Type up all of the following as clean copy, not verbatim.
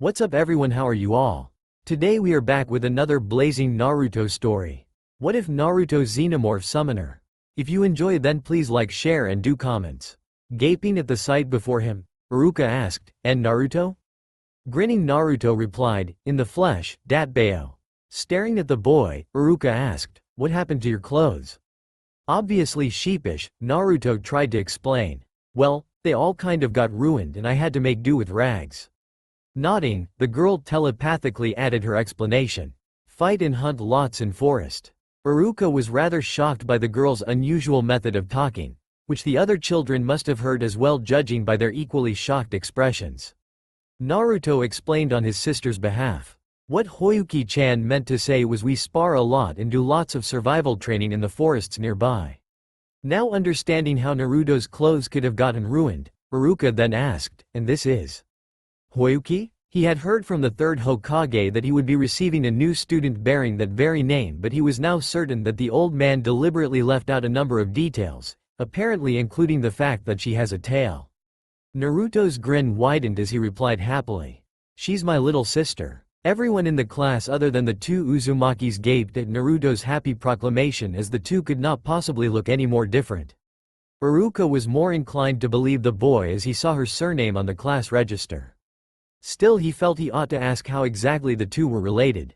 What's up everyone, how are you all? Today we are back with another blazing Naruto story. What if Naruto Xenomorph Summoner? If you enjoy then please like, share and do comments. Gaping at the sight before him, Iruka asked, "And Naruto?" Grinning Naruto replied, "In the flesh, Datbeo." Staring at the boy, Iruka asked, "What happened to your clothes?" Obviously sheepish, Naruto tried to explain. "Well, they all kind of got ruined and I had to make do with rags." Nodding, the girl telepathically added her explanation. "Fight and hunt lots in forest." Iruka was rather shocked by the girl's unusual method of talking, which the other children must have heard as well judging by their equally shocked expressions. Naruto explained on his sister's behalf. What Hoyuki-chan meant to say was we spar a lot and do lots of survival training in the forests nearby. Now understanding how Naruto's clothes could have gotten ruined, Iruka then asked, "And this is Hoyuki?" He had heard from the third Hokage that he would be receiving a new student bearing that very name, but he was now certain that the old man deliberately left out a number of details, apparently including the fact that she has a tail. Naruto's grin widened as he replied happily, "She's my little sister." Everyone in the class other than the two Uzumakis gaped at Naruto's happy proclamation, as the two could not possibly look any more different. Iruka was more inclined to believe the boy as he saw her surname on the class register. Still he felt he ought to ask how exactly the two were related.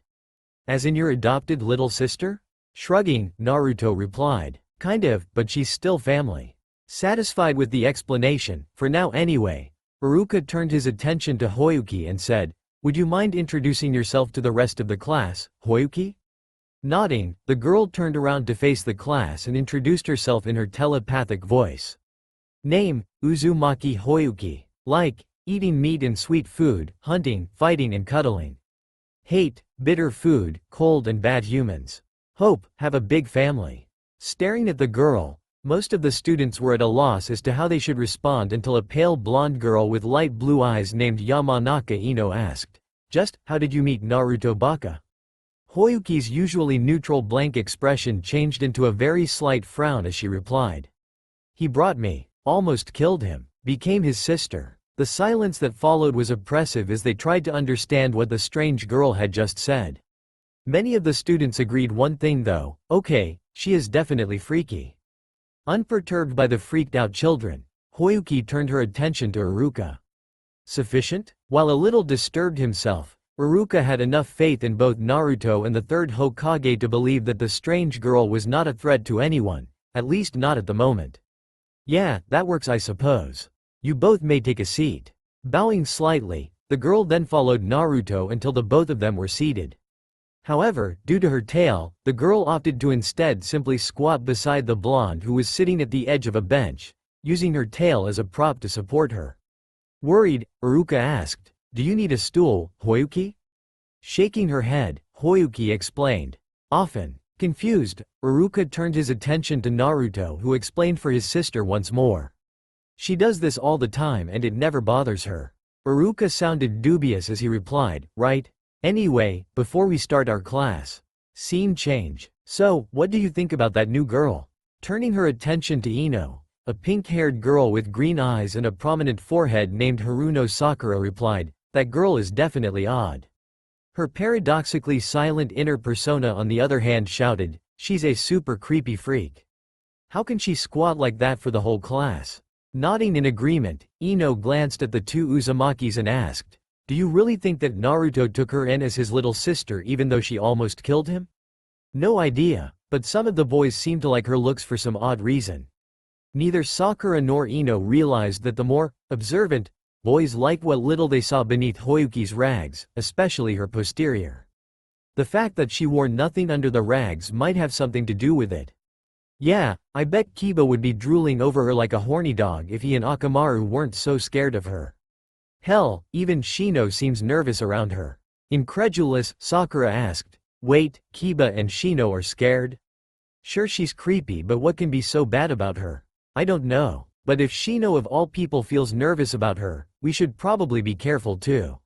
"As in your adopted little sister?" Shrugging, Naruto replied, "Kind of, but she's still family." Satisfied with the explanation, for now anyway, Iruka turned his attention to Hoyuki and said, "Would you mind introducing yourself to the rest of the class, Hoyuki?" Nodding, the girl turned around to face the class and introduced herself in her telepathic voice. Name, Uzumaki Hoyuki. Like, eating meat and sweet food, hunting, fighting and cuddling. Hate, bitter food, cold and bad humans. Hope, have a big family. Staring at the girl, most of the students were at a loss as to how they should respond until a pale blonde girl with light blue eyes named Yamanaka Ino asked, "Just, how did you meet Naruto Baka?" Hoyuki's usually neutral blank expression changed into a very slight frown as she replied, "He brought me, almost killed him, became his sister." The silence that followed was oppressive as they tried to understand what the strange girl had just said. Many of the students agreed one thing though, okay, she is definitely freaky. Unperturbed by the freaked-out children, Hoyuki turned her attention to Iruka. Sufficient? While a little disturbed himself, Iruka had enough faith in both Naruto and the third Hokage to believe that the strange girl was not a threat to anyone, at least not at the moment. "Yeah, that works I suppose. You both may take a seat." Bowing slightly, the girl then followed Naruto until the both of them were seated. However, due to her tail, the girl opted to instead simply squat beside the blonde who was sitting at the edge of a bench, using her tail as a prop to support her. Worried, Iruka asked, "Do you need a stool, Hoyuki?" Shaking her head, Hoyuki explained, "Often." Confused, Iruka turned his attention to Naruto, who explained for his sister once more. "She does this all the time and it never bothers her." Iruka sounded dubious as he replied, "Right? Anyway, before we start our class." Scene change. "So, what do you think about that new girl?" Turning her attention to Ino, a pink-haired girl with green eyes and a prominent forehead named Haruno Sakura replied, "That girl is definitely odd." Her paradoxically silent inner persona on the other hand shouted, "She's a super creepy freak. How can she squat like that for the whole class?" Nodding in agreement, Ino glanced at the two Uzumakis and asked, "Do you really think that Naruto took her in as his little sister even though she almost killed him?" "No idea, but some of the boys seem to like her looks for some odd reason." Neither Sakura nor Ino realized that the more observant boys liked what little they saw beneath Hoyuki's rags, especially her posterior. The fact that she wore nothing under the rags might have something to do with it. "Yeah, I bet Kiba would be drooling over her like a horny dog if he and Akamaru weren't so scared of her. Hell, even Shino seems nervous around her." Incredulous, Sakura asked, "Wait, Kiba and Shino are scared?" "Sure, she's creepy, but what can be so bad about her?" "I don't know. But if Shino of all people feels nervous about her, we should probably be careful too."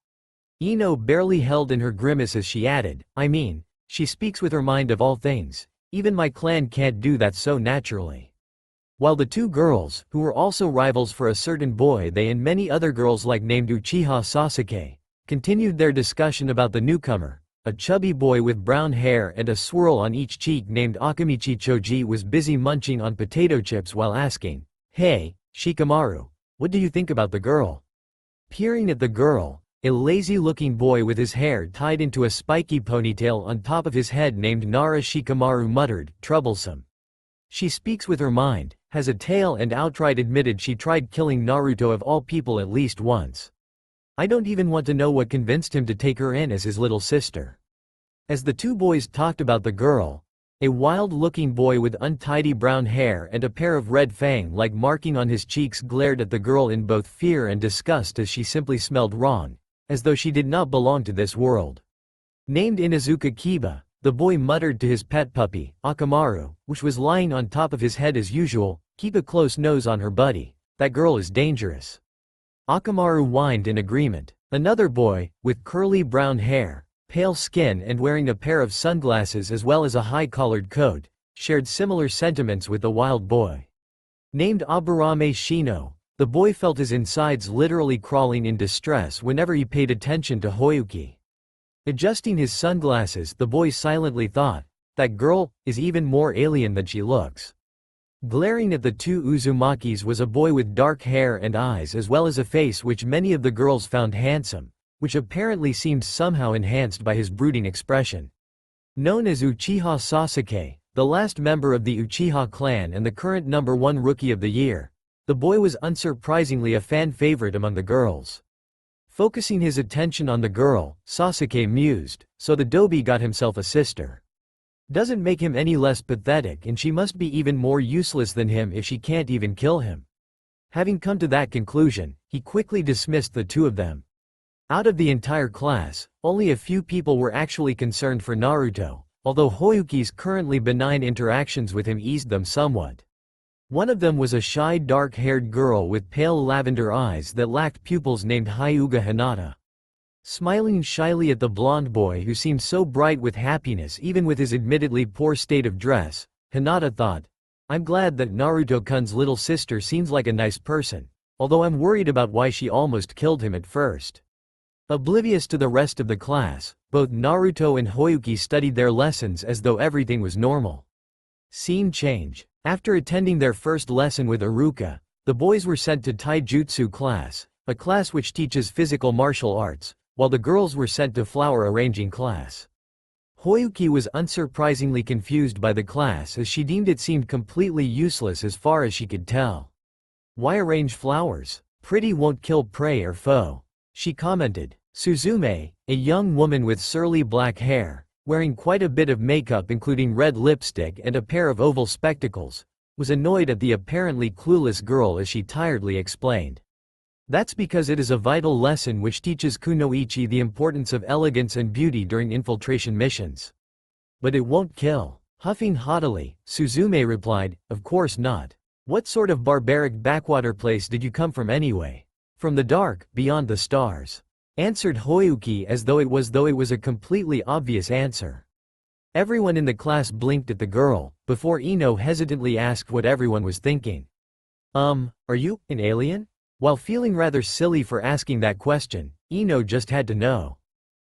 Ino barely held in her grimace as she added, "I mean, she speaks with her mind of all things. Even my clan can't do that so naturally." While the two girls, who were also rivals for a certain boy they and many other girls like named Uchiha Sasuke, continued their discussion about the newcomer. A chubby boy with brown hair and a swirl on each cheek named Akamichi Choji was busy munching on potato chips while asking, "Hey, Shikamaru, what do you think about the girl?" Peering at the girl, a lazy-looking boy with his hair tied into a spiky ponytail on top of his head named Nara Shikamaru muttered, "Troublesome. She speaks with her mind, has a tail and outright admitted she tried killing Naruto of all people at least once. I don't even want to know what convinced him to take her in as his little sister." As the two boys talked about the girl, a wild-looking boy with untidy brown hair and a pair of red fang-like marking on his cheeks glared at the girl in both fear and disgust as she simply smelled wrong, as though she did not belong to this world. Named Inuzuka Kiba, the boy muttered to his pet puppy, Akamaru, which was lying on top of his head as usual, "Keep a close nose on her, buddy. That girl is dangerous." Akamaru whined in agreement. Another boy, with curly brown hair, pale skin and wearing a pair of sunglasses as well as a high-collared coat, shared similar sentiments with the wild boy. Named Aburame Shino, the boy felt his insides literally crawling in distress whenever he paid attention to Hoyuki. Adjusting his sunglasses, the boy silently thought, "That girl is even more alien than she looks." Glaring at the two Uzumakis was a boy with dark hair and eyes as well as a face which many of the girls found handsome, which apparently seemed somehow enhanced by his brooding expression. Known as Uchiha Sasuke, the last member of the Uchiha clan and the current #1 rookie of the year, the boy was unsurprisingly a fan favorite among the girls. Focusing his attention on the girl, Sasuke mused, "So the Dobi got himself a sister. Doesn't make him any less pathetic, and she must be even more useless than him if she can't even kill him." Having come to that conclusion, he quickly dismissed the two of them. Out of the entire class, only a few people were actually concerned for Naruto, although Hoyuki's currently benign interactions with him eased them somewhat. One of them was a shy dark-haired girl with pale lavender eyes that lacked pupils named Hyuga Hinata. Smiling shyly at the blonde boy who seemed so bright with happiness even with his admittedly poor state of dress, Hinata thought, "I'm glad that Naruto-kun's little sister seems like a nice person, although I'm worried about why she almost killed him at first." Oblivious to the rest of the class, both Naruto and Hoyuki studied their lessons as though everything was normal. Scene change. After attending their first lesson with Iruka, the boys were sent to Taijutsu class, a class which teaches physical martial arts, while the girls were sent to flower arranging class. Hoyuki was unsurprisingly confused by the class as she deemed it seemed completely useless as far as she could tell. "Why arrange flowers? Pretty won't kill prey or foe," she commented. Suzume, a young woman with surly black hair, wearing quite a bit of makeup including red lipstick and a pair of oval spectacles, was annoyed at the apparently clueless girl as she tiredly explained. "That's because it is a vital lesson which teaches Kunoichi the importance of elegance and beauty during infiltration missions." "But it won't kill." Huffing haughtily, Suzume replied, "Of course not. What sort of barbaric backwater place did you come from anyway?" "From the dark, beyond the stars," answered Hoyuki as though it was a completely obvious answer. Everyone in the class blinked at the girl, before Ino hesitantly asked what everyone was thinking. Are you an alien?" While feeling rather silly for asking that question, Ino just had to know.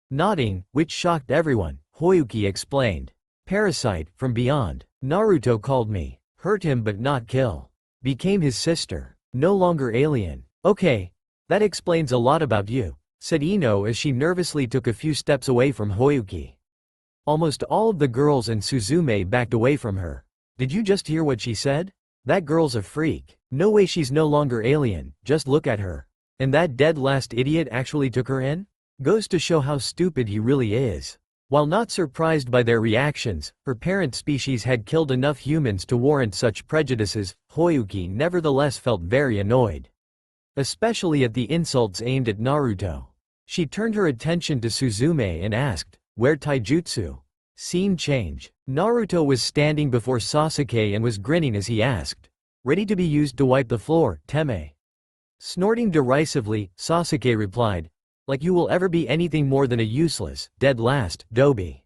Nodding, which shocked everyone, Hoyuki explained. "Parasite, from beyond. Naruto called me. Hurt him but not kill. Became his sister. No longer alien." "Okay. That explains a lot about you," said Ino as she nervously took a few steps away from Hoyuki. Almost all of the girls and Suzume backed away from her. "Did you just hear what she said? That girl's a freak. No way she's no longer alien, just look at her. And that dead last idiot actually took her in? Goes to show how stupid he really is." While not surprised by their reactions, her parent species had killed enough humans to warrant such prejudices. Hoyuki nevertheless felt very annoyed. Especially at the insults aimed at Naruto. She turned her attention to Suzume and asked, "Where taijutsu?" Scene change. Naruto was standing before Sasuke and was grinning as he asked, "Ready to be used to wipe the floor, Teme?" Snorting derisively, Sasuke replied, "Like you will ever be anything more than a useless, dead last, dobi."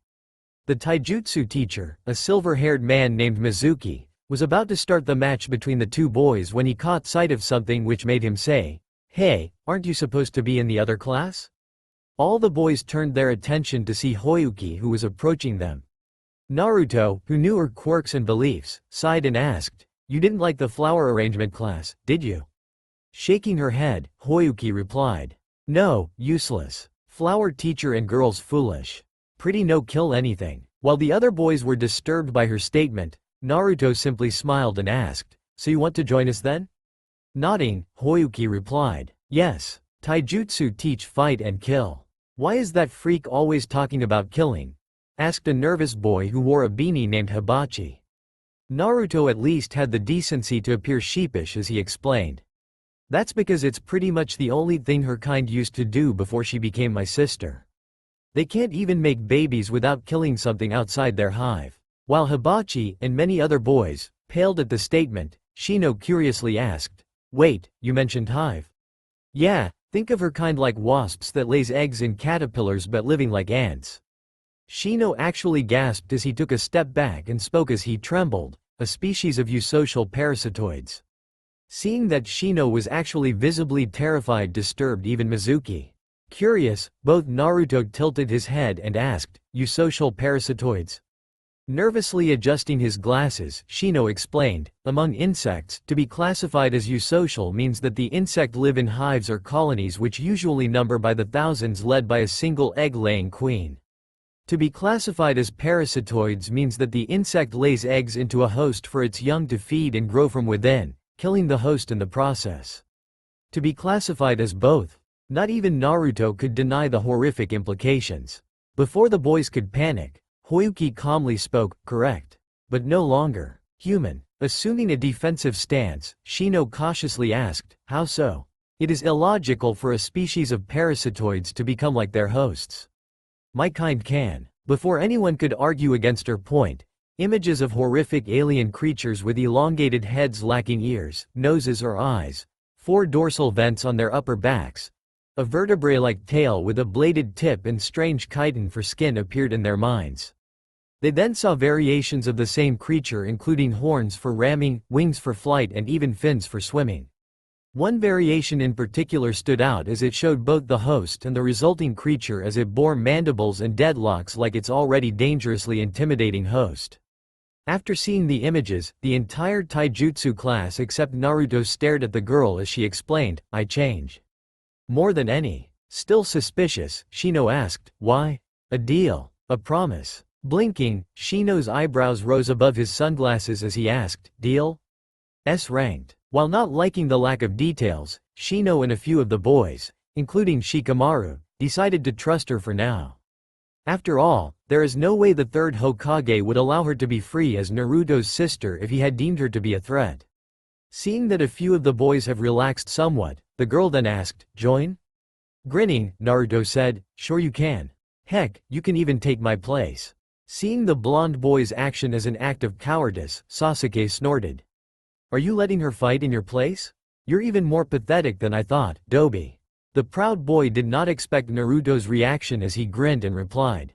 The taijutsu teacher, a silver-haired man named Mizuki, was about to start the match between the two boys when he caught sight of something which made him say, "Hey, aren't you supposed to be in the other class?" All the boys turned their attention to see Hoyuki, who was approaching them. Naruto, who knew her quirks and beliefs, sighed and asked, "You didn't like the flower arrangement class, did you?" Shaking her head, Hoyuki replied, "No, useless. Flower teacher and girls foolish. Pretty no kill anything." While the other boys were disturbed by her statement, Naruto simply smiled and asked, "So you want to join us then?" Nodding, Hoyuki replied, "Yes. Taijutsu teach fight and kill." "Why is that freak always talking about killing?" asked a nervous boy who wore a beanie named Hibachi. Naruto at least had the decency to appear sheepish as he explained. "That's because it's pretty much the only thing her kind used to do before she became my sister. They can't even make babies without killing something outside their hive." While Hibachi and many other boys paled at the statement, Shino curiously asked, "Wait, you mentioned hive?" "Yeah, think of her kind like wasps that lays eggs in caterpillars but living like ants." Shino actually gasped as he took a step back and spoke as he trembled, "A species of eusocial parasitoids." Seeing that Shino was actually visibly terrified disturbed even Mizuki. Curious, both Naruto tilted his head and asked, "Eusocial parasitoids?" Nervously adjusting his glasses, Shino explained, "Among insects, to be classified as eusocial means that the insect live in hives or colonies which usually number by the thousands led by a single egg-laying queen. To be classified as parasitoids means that the insect lays eggs into a host for its young to feed and grow from within, killing the host in the process. To be classified as both. Not even Naruto could deny the horrific implications. Before the boys could panic, Hoyuki calmly spoke, "Correct. But no longer human." Assuming a defensive stance, Shino cautiously asked, "How so?" "It is illogical for a species of parasitoids to become like their hosts. My kind can." Before anyone could argue against her point, images of horrific alien creatures with elongated heads lacking ears, noses or eyes, 4 dorsal vents on their upper backs, a vertebrae-like tail with a bladed tip and strange chitin for skin appeared in their minds. They then saw variations of the same creature including horns for ramming, wings for flight and even fins for swimming. One variation in particular stood out as it showed both the host and the resulting creature as it bore mandibles and deadlocks like its already dangerously intimidating host. After seeing the images, the entire taijutsu class except Naruto stared at the girl as she explained, "I change. More than any." Still suspicious, Shino asked, "Why?" "A deal. A promise." Blinking, Shino's eyebrows rose above his sunglasses as he asked, "Deal?" S-ranked. While not liking the lack of details, Shino and a few of the boys, including Shikamaru, decided to trust her for now. After all, there is no way the third Hokage would allow her to be free as Naruto's sister if he had deemed her to be a threat. Seeing that a few of the boys have relaxed somewhat, the girl then asked, "Join?" Grinning, Naruto said, "Sure you can. Heck, you can even take my place." Seeing the blonde boy's action as an act of cowardice, Sasuke snorted. "Are you letting her fight in your place? You're even more pathetic than I thought, Dobi." The proud boy did not expect Naruto's reaction as he grinned and replied,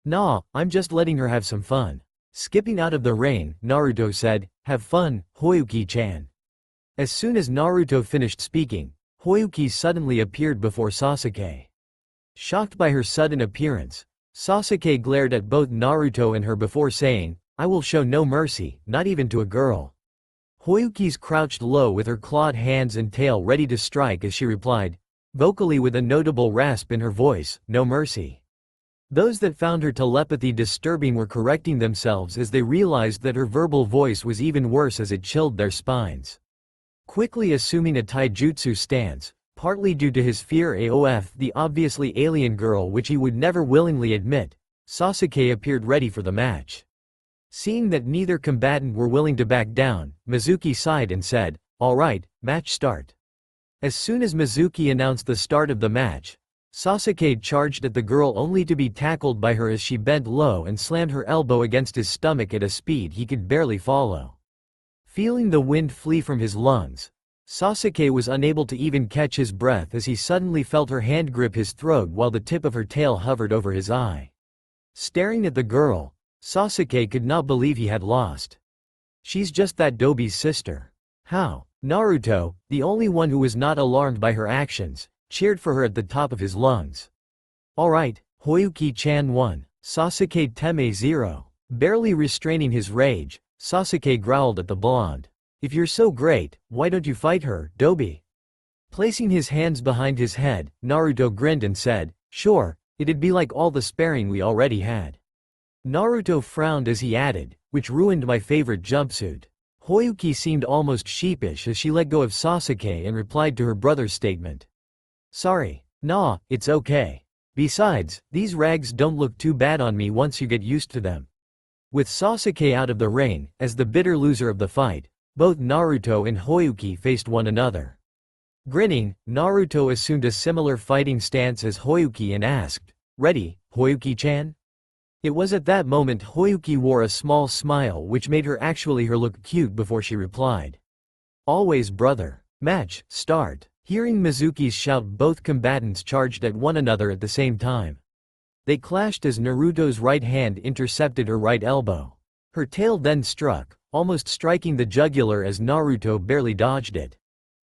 "Nah, I'm just letting her have some fun." Skipping out of the ring, Naruto said, "Have fun, Hoyuki-chan." As soon as Naruto finished speaking, Hoyuki suddenly appeared before Sasuke. Shocked by her sudden appearance, Sasuke glared at both Naruto and her before saying, "I will show no mercy, not even to a girl." Hoyuki's crouched low with her clawed hands and tail ready to strike as she replied, vocally with a notable rasp in her voice, "No mercy." Those that found her telepathy disturbing were correcting themselves as they realized that her verbal voice was even worse as it chilled their spines. Quickly assuming a taijutsu stance, partly due to his fear of the obviously alien girl which he would never willingly admit, Sasuke appeared ready for the match. Seeing that neither combatant were willing to back down, Mizuki sighed and said, "All right, match start." As soon as Mizuki announced the start of the match, Sasuke charged at the girl only to be tackled by her as she bent low and slammed her elbow against his stomach at a speed he could barely follow. Feeling the wind flee from his lungs, Sasuke was unable to even catch his breath as he suddenly felt her hand grip his throat while the tip of her tail hovered over his eye. Staring at the girl, Sasuke could not believe he had lost. She's just that Dobi's sister. How? Naruto, the only one who was not alarmed by her actions, cheered for her at the top of his lungs. Alright, Hoyuki-chan won. Sasuke Teme 0. Barely restraining his rage, Sasuke growled at the blonde. If you're so great, why don't you fight her, Dobi? Placing his hands behind his head, Naruto grinned and said, sure, it'd be like all the sparring we already had. Naruto frowned as he added, which ruined my favorite jumpsuit. Hoyuki seemed almost sheepish as she let go of Sasuke and replied to her brother's statement. Sorry. Nah, it's okay. Besides, these rags don't look too bad on me once you get used to them. With Sasuke out of the ring, as the bitter loser of the fight, both Naruto and Hoyuki faced one another. Grinning, Naruto assumed a similar fighting stance as Hoyuki and asked, ready, Hoyuki-chan? It was at that moment Hoyuki wore a small smile which made her look cute before she replied. Always brother. Match, start. Hearing Mizuki's shout, both combatants charged at one another at the same time. They clashed as Naruto's right hand intercepted her right elbow. Her tail then struck, almost striking the jugular as Naruto barely dodged it.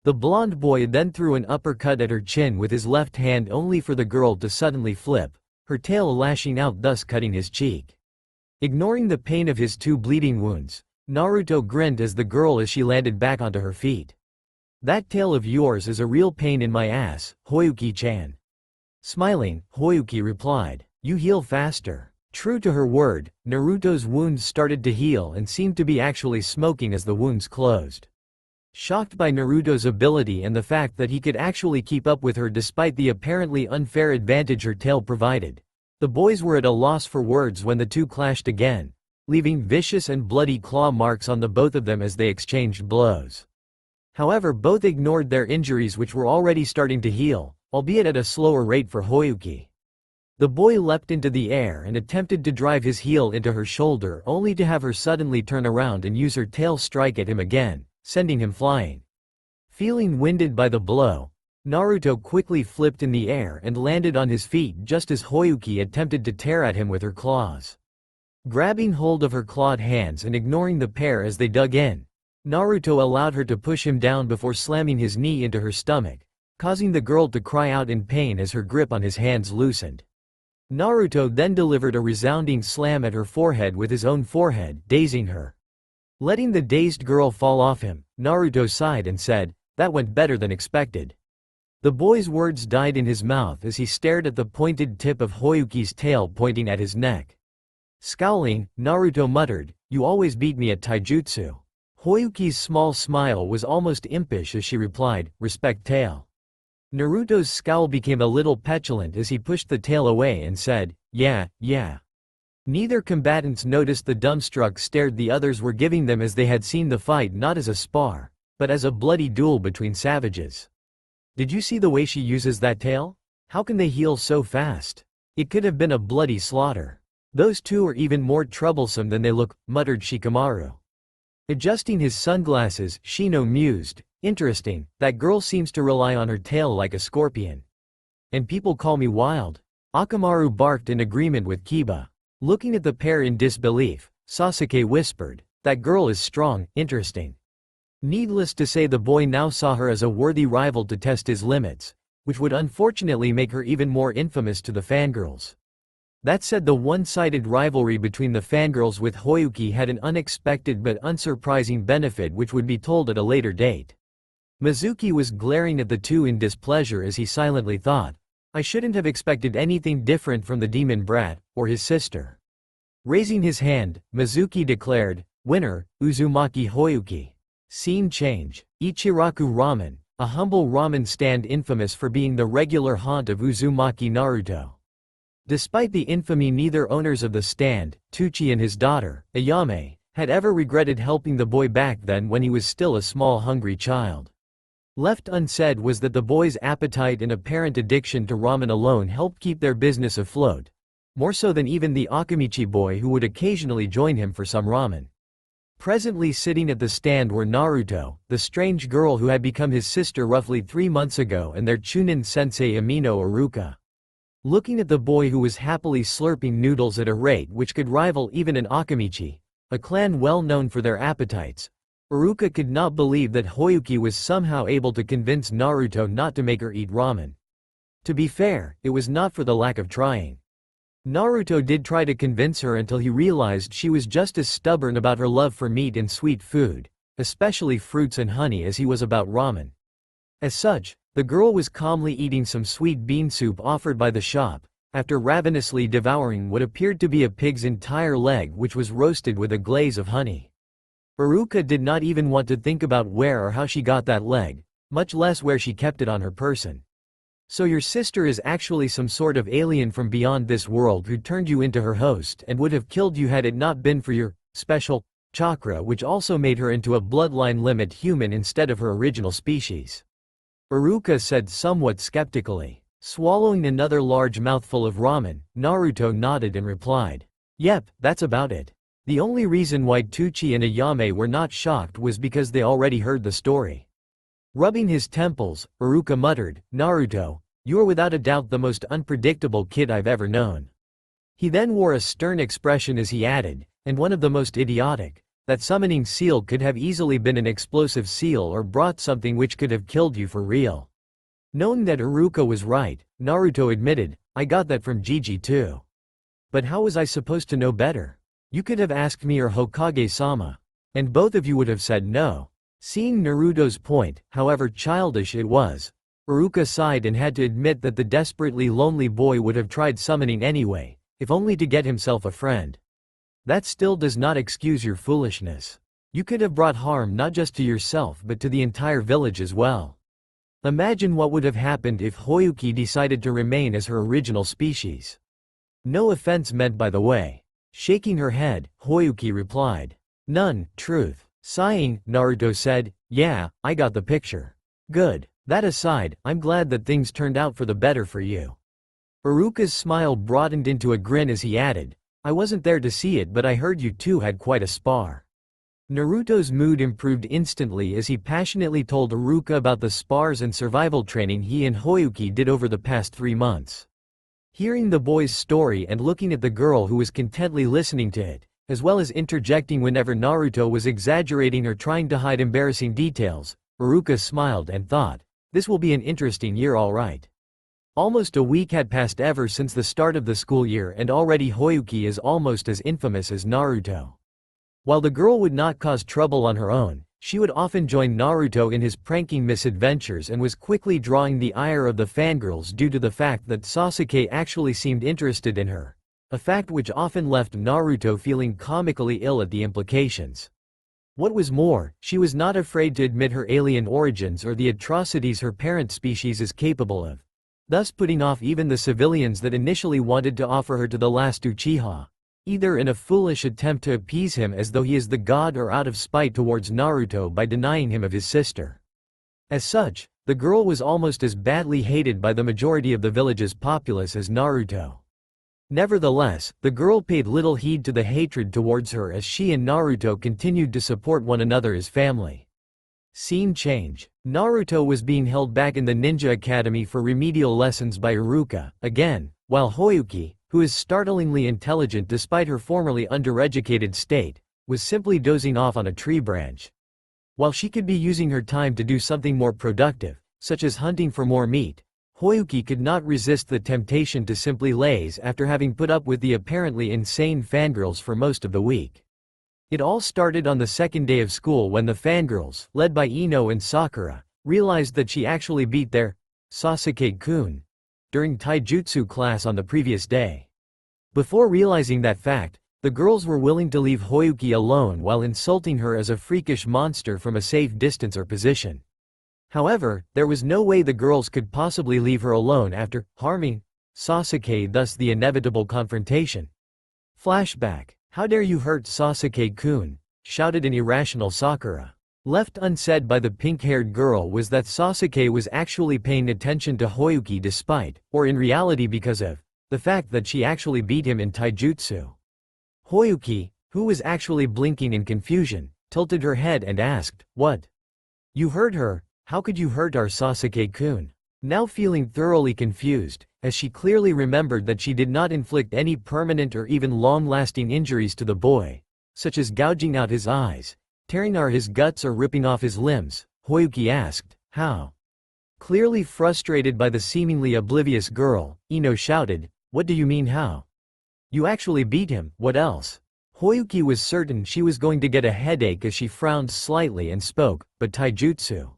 The blonde boy then threw an uppercut at her chin with his left hand only for the girl to suddenly flip, her tail lashing out thus cutting his cheek. Ignoring the pain of his two bleeding wounds, Naruto grinned as the girl as she landed back onto her feet. That tail of yours is a real pain in my ass, Hoyuki-chan. Smiling, Hoyuki replied, you heal faster. True to her word, Naruto's wounds started to heal and seemed to be actually smoking as the wounds closed. Shocked by Naruto's ability and the fact that he could actually keep up with her despite the apparently unfair advantage her tail provided, the boys were at a loss for words when the two clashed again, leaving vicious and bloody claw marks on the both of them as they exchanged blows. However, both ignored their injuries which were already starting to heal, albeit at a slower rate for Hoyuki. The boy leapt into the air and attempted to drive his heel into her shoulder only to have her suddenly turn around and use her tail strike at him again, sending him flying. Feeling winded by the blow, Naruto quickly flipped in the air and landed on his feet just as Hoyuki attempted to tear at him with her claws. Grabbing hold of her clawed hands and ignoring the pair as they dug in, Naruto allowed her to push him down before slamming his knee into her stomach, causing the girl to cry out in pain as her grip on his hands loosened. Naruto then delivered a resounding slam at her forehead with his own forehead, dazing her. Letting the dazed girl fall off him, Naruto sighed and said, that went better than expected. The boy's words died in his mouth as he stared at the pointed tip of Hoyuki's tail pointing at his neck. Scowling, Naruto muttered, you always beat me at taijutsu. Hoyuki's small smile was almost impish as she replied, respect tail. Naruto's scowl became a little petulant as he pushed the tail away and said, yeah. Neither combatants noticed the dumbstruck stare the others were giving them as they had seen the fight not as a spar, but as a bloody duel between savages. Did you see the way she uses that tail? How can they heal so fast? It could have been a bloody slaughter. Those two are even more troublesome than they look, muttered Shikamaru. Adjusting his sunglasses, Shino mused, interesting, that girl seems to rely on her tail like a scorpion. And people call me wild. Akamaru barked in agreement with Kiba. Looking at the pair in disbelief, Sasuke whispered, that girl is strong, interesting. Needless to say, the boy now saw her as a worthy rival to test his limits, which would unfortunately make her even more infamous to the fangirls. That said, the one-sided rivalry between the fangirls with Hoyuki had an unexpected but unsurprising benefit which would be told at a later date. Mizuki was glaring at the two in displeasure as he silently thought, I shouldn't have expected anything different from the demon brat, or his sister. Raising his hand, Mizuki declared, winner, Uzumaki Hoyuki. Scene change. Ichiraku Ramen, a humble ramen stand infamous for being the regular haunt of Uzumaki Naruto. Despite the infamy, neither owners of the stand, Tuchi and his daughter, Ayame, had ever regretted helping the boy back then when he was still a small hungry child. Left unsaid was that the boy's appetite and apparent addiction to ramen alone helped keep their business afloat, more so than even the Akamichi boy who would occasionally join him for some ramen. Presently sitting at the stand were Naruto, the strange girl who had become his sister roughly 3 months ago, and their Chunin sensei Amino Iruka. Looking at the boy who was happily slurping noodles at a rate which could rival even an Akamichi, a clan well known for their appetites, Iruka could not believe that Hoyuki was somehow able to convince Naruto not to make her eat ramen. To be fair, it was not for the lack of trying. Naruto did try to convince her until he realized she was just as stubborn about her love for meat and sweet food, especially fruits and honey, as he was about ramen. As such, the girl was calmly eating some sweet bean soup offered by the shop, after ravenously devouring what appeared to be a pig's entire leg, which was roasted with a glaze of honey. Iruka did not even want to think about where or how she got that leg, much less where she kept it on her person. So your sister is actually some sort of alien from beyond this world who turned you into her host and would have killed you had it not been for your special chakra, which also made her into a bloodline limit human instead of her original species. Iruka said somewhat skeptically. Swallowing another large mouthful of ramen, Naruto nodded and replied, "Yep, that's about it." The only reason why Tucci and Ayame were not shocked was because they already heard the story. Rubbing his temples, Iruka muttered, "Naruto, you are without a doubt the most unpredictable kid I've ever known." He then wore a stern expression as he added, "And one of the most idiotic. That summoning seal could have easily been an explosive seal or brought something which could have killed you for real." Knowing that Iruka was right, Naruto admitted, "I got that from Gigi too. But how was I supposed to know better? You could have asked me or Hokage-sama. And both of you would have said no." Seeing Naruto's point, however childish it was, Iruka sighed and had to admit that the desperately lonely boy would have tried summoning anyway, if only to get himself a friend. That still does not excuse your foolishness. You could have brought harm not just to yourself but to the entire village as well. Imagine what would have happened if Hoyuki decided to remain as her original species. No offense meant, by the way. Shaking her head, Hoyuki replied, "None, truth." Sighing, Naruto said, "Yeah, I got the picture." "Good. That aside, I'm glad that things turned out for the better for you." Iruka's smile broadened into a grin as he added, "I wasn't there to see it, but I heard you two had quite a spar." Naruto's mood improved instantly as he passionately told Iruka about the spars and survival training he and Hoyuki did over the past 3 months. Hearing the boy's story and looking at the girl who was contently listening to it, as well as interjecting whenever Naruto was exaggerating or trying to hide embarrassing details, Iruka smiled and thought, "This will be an interesting year, all right." Almost a week had passed ever since the start of the school year, and already Hoyuki is almost as infamous as Naruto. While the girl would not cause trouble on her own, she would often join Naruto in his pranking misadventures and was quickly drawing the ire of the fangirls due to the fact that Sasuke actually seemed interested in her, a fact which often left Naruto feeling comically ill at the implications. What was more, she was not afraid to admit her alien origins or the atrocities her parent species is capable of, thus putting off even the civilians that initially wanted to offer her to the last Uchiha, either in a foolish attempt to appease him as though he is the god or out of spite towards Naruto by denying him of his sister. As such, the girl was almost as badly hated by the majority of the village's populace as Naruto. Nevertheless, the girl paid little heed to the hatred towards her as she and Naruto continued to support one another as family. Scene change. Naruto was being held back in the ninja academy for remedial lessons by Iruka, again, while Hoyuki, who is startlingly intelligent despite her formerly undereducated state, was simply dozing off on a tree branch. While she could be using her time to do something more productive, such as hunting for more meat, Hoyuki could not resist the temptation to simply laze after having put up with the apparently insane fangirls for most of the week. It all started on the second day of school when the fangirls, led by Ino and Sakura, realized that she actually beat their Sasuke-kun during taijutsu class on the previous day. Before realizing that fact, the girls were willing to leave Hoyuki alone while insulting her as a freakish monster from a safe distance or position. However, there was no way the girls could possibly leave her alone after harming Sasuke, thus the inevitable confrontation. Flashback. "How dare you hurt Sasuke-kun?" shouted an irrational Sakura. Left unsaid by the pink-haired girl was that Sasuke was actually paying attention to Hoyuki despite, or in reality because of, the fact that she actually beat him in taijutsu. Hoyuki, who was actually blinking in confusion, tilted her head and asked, "What? You heard her? How could you hurt our Sasuke-kun?" Now feeling thoroughly confused, as she clearly remembered that she did not inflict any permanent or even long-lasting injuries to the boy, such as gouging out his eyes, tearing out his guts or ripping off his limbs, Hoyuki asked, "How?" Clearly frustrated by the seemingly oblivious girl, Ino shouted, "What do you mean how? You actually beat him, what else?" Hoyuki was certain she was going to get a headache as she frowned slightly and spoke, "But taijutsu."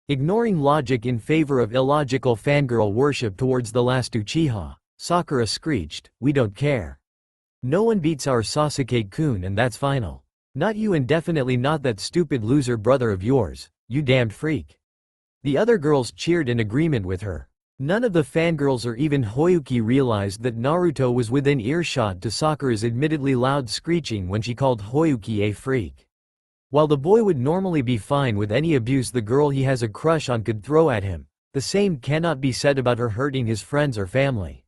Ignoring logic in favor of illogical fangirl worship towards the last Uchiha, Sakura screeched, "We don't care. No one beats our Sasuke-kun and that's final. Not you and definitely not that stupid loser brother of yours, you damned freak." The other girls cheered in agreement with her. None of the fangirls or even Hoyuki realized that Naruto was within earshot to Sakura's admittedly loud screeching when she called Hoyuki a freak. While the boy would normally be fine with any abuse the girl he has a crush on could throw at him, the same cannot be said about her hurting his friends or family.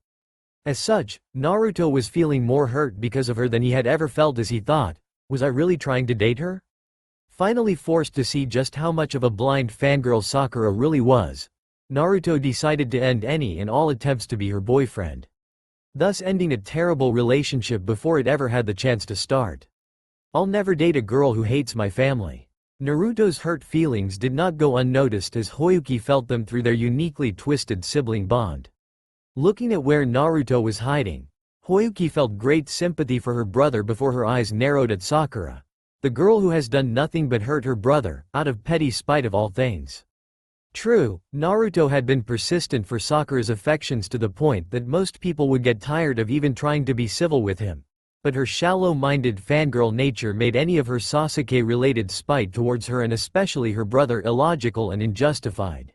As such, Naruto was feeling more hurt because of her than he had ever felt as he thought, "Was I really trying to date her?" Finally forced to see just how much of a blind fangirl Sakura really was, Naruto decided to end any and all attempts to be her boyfriend. Thus ending a terrible relationship before it ever had the chance to start. "I'll never date a girl who hates my family." Naruto's hurt feelings did not go unnoticed as Hoyuki felt them through their uniquely twisted sibling bond. Looking at where Naruto was hiding, Hoyuki felt great sympathy for her brother before her eyes narrowed at Sakura, the girl who has done nothing but hurt her brother, out of petty spite of all things. True, Naruto had been persistent for Sakura's affections to the point that most people would get tired of even trying to be civil with him, but her shallow-minded fangirl nature made any of her Sasuke-related spite towards her and especially her brother illogical and unjustified.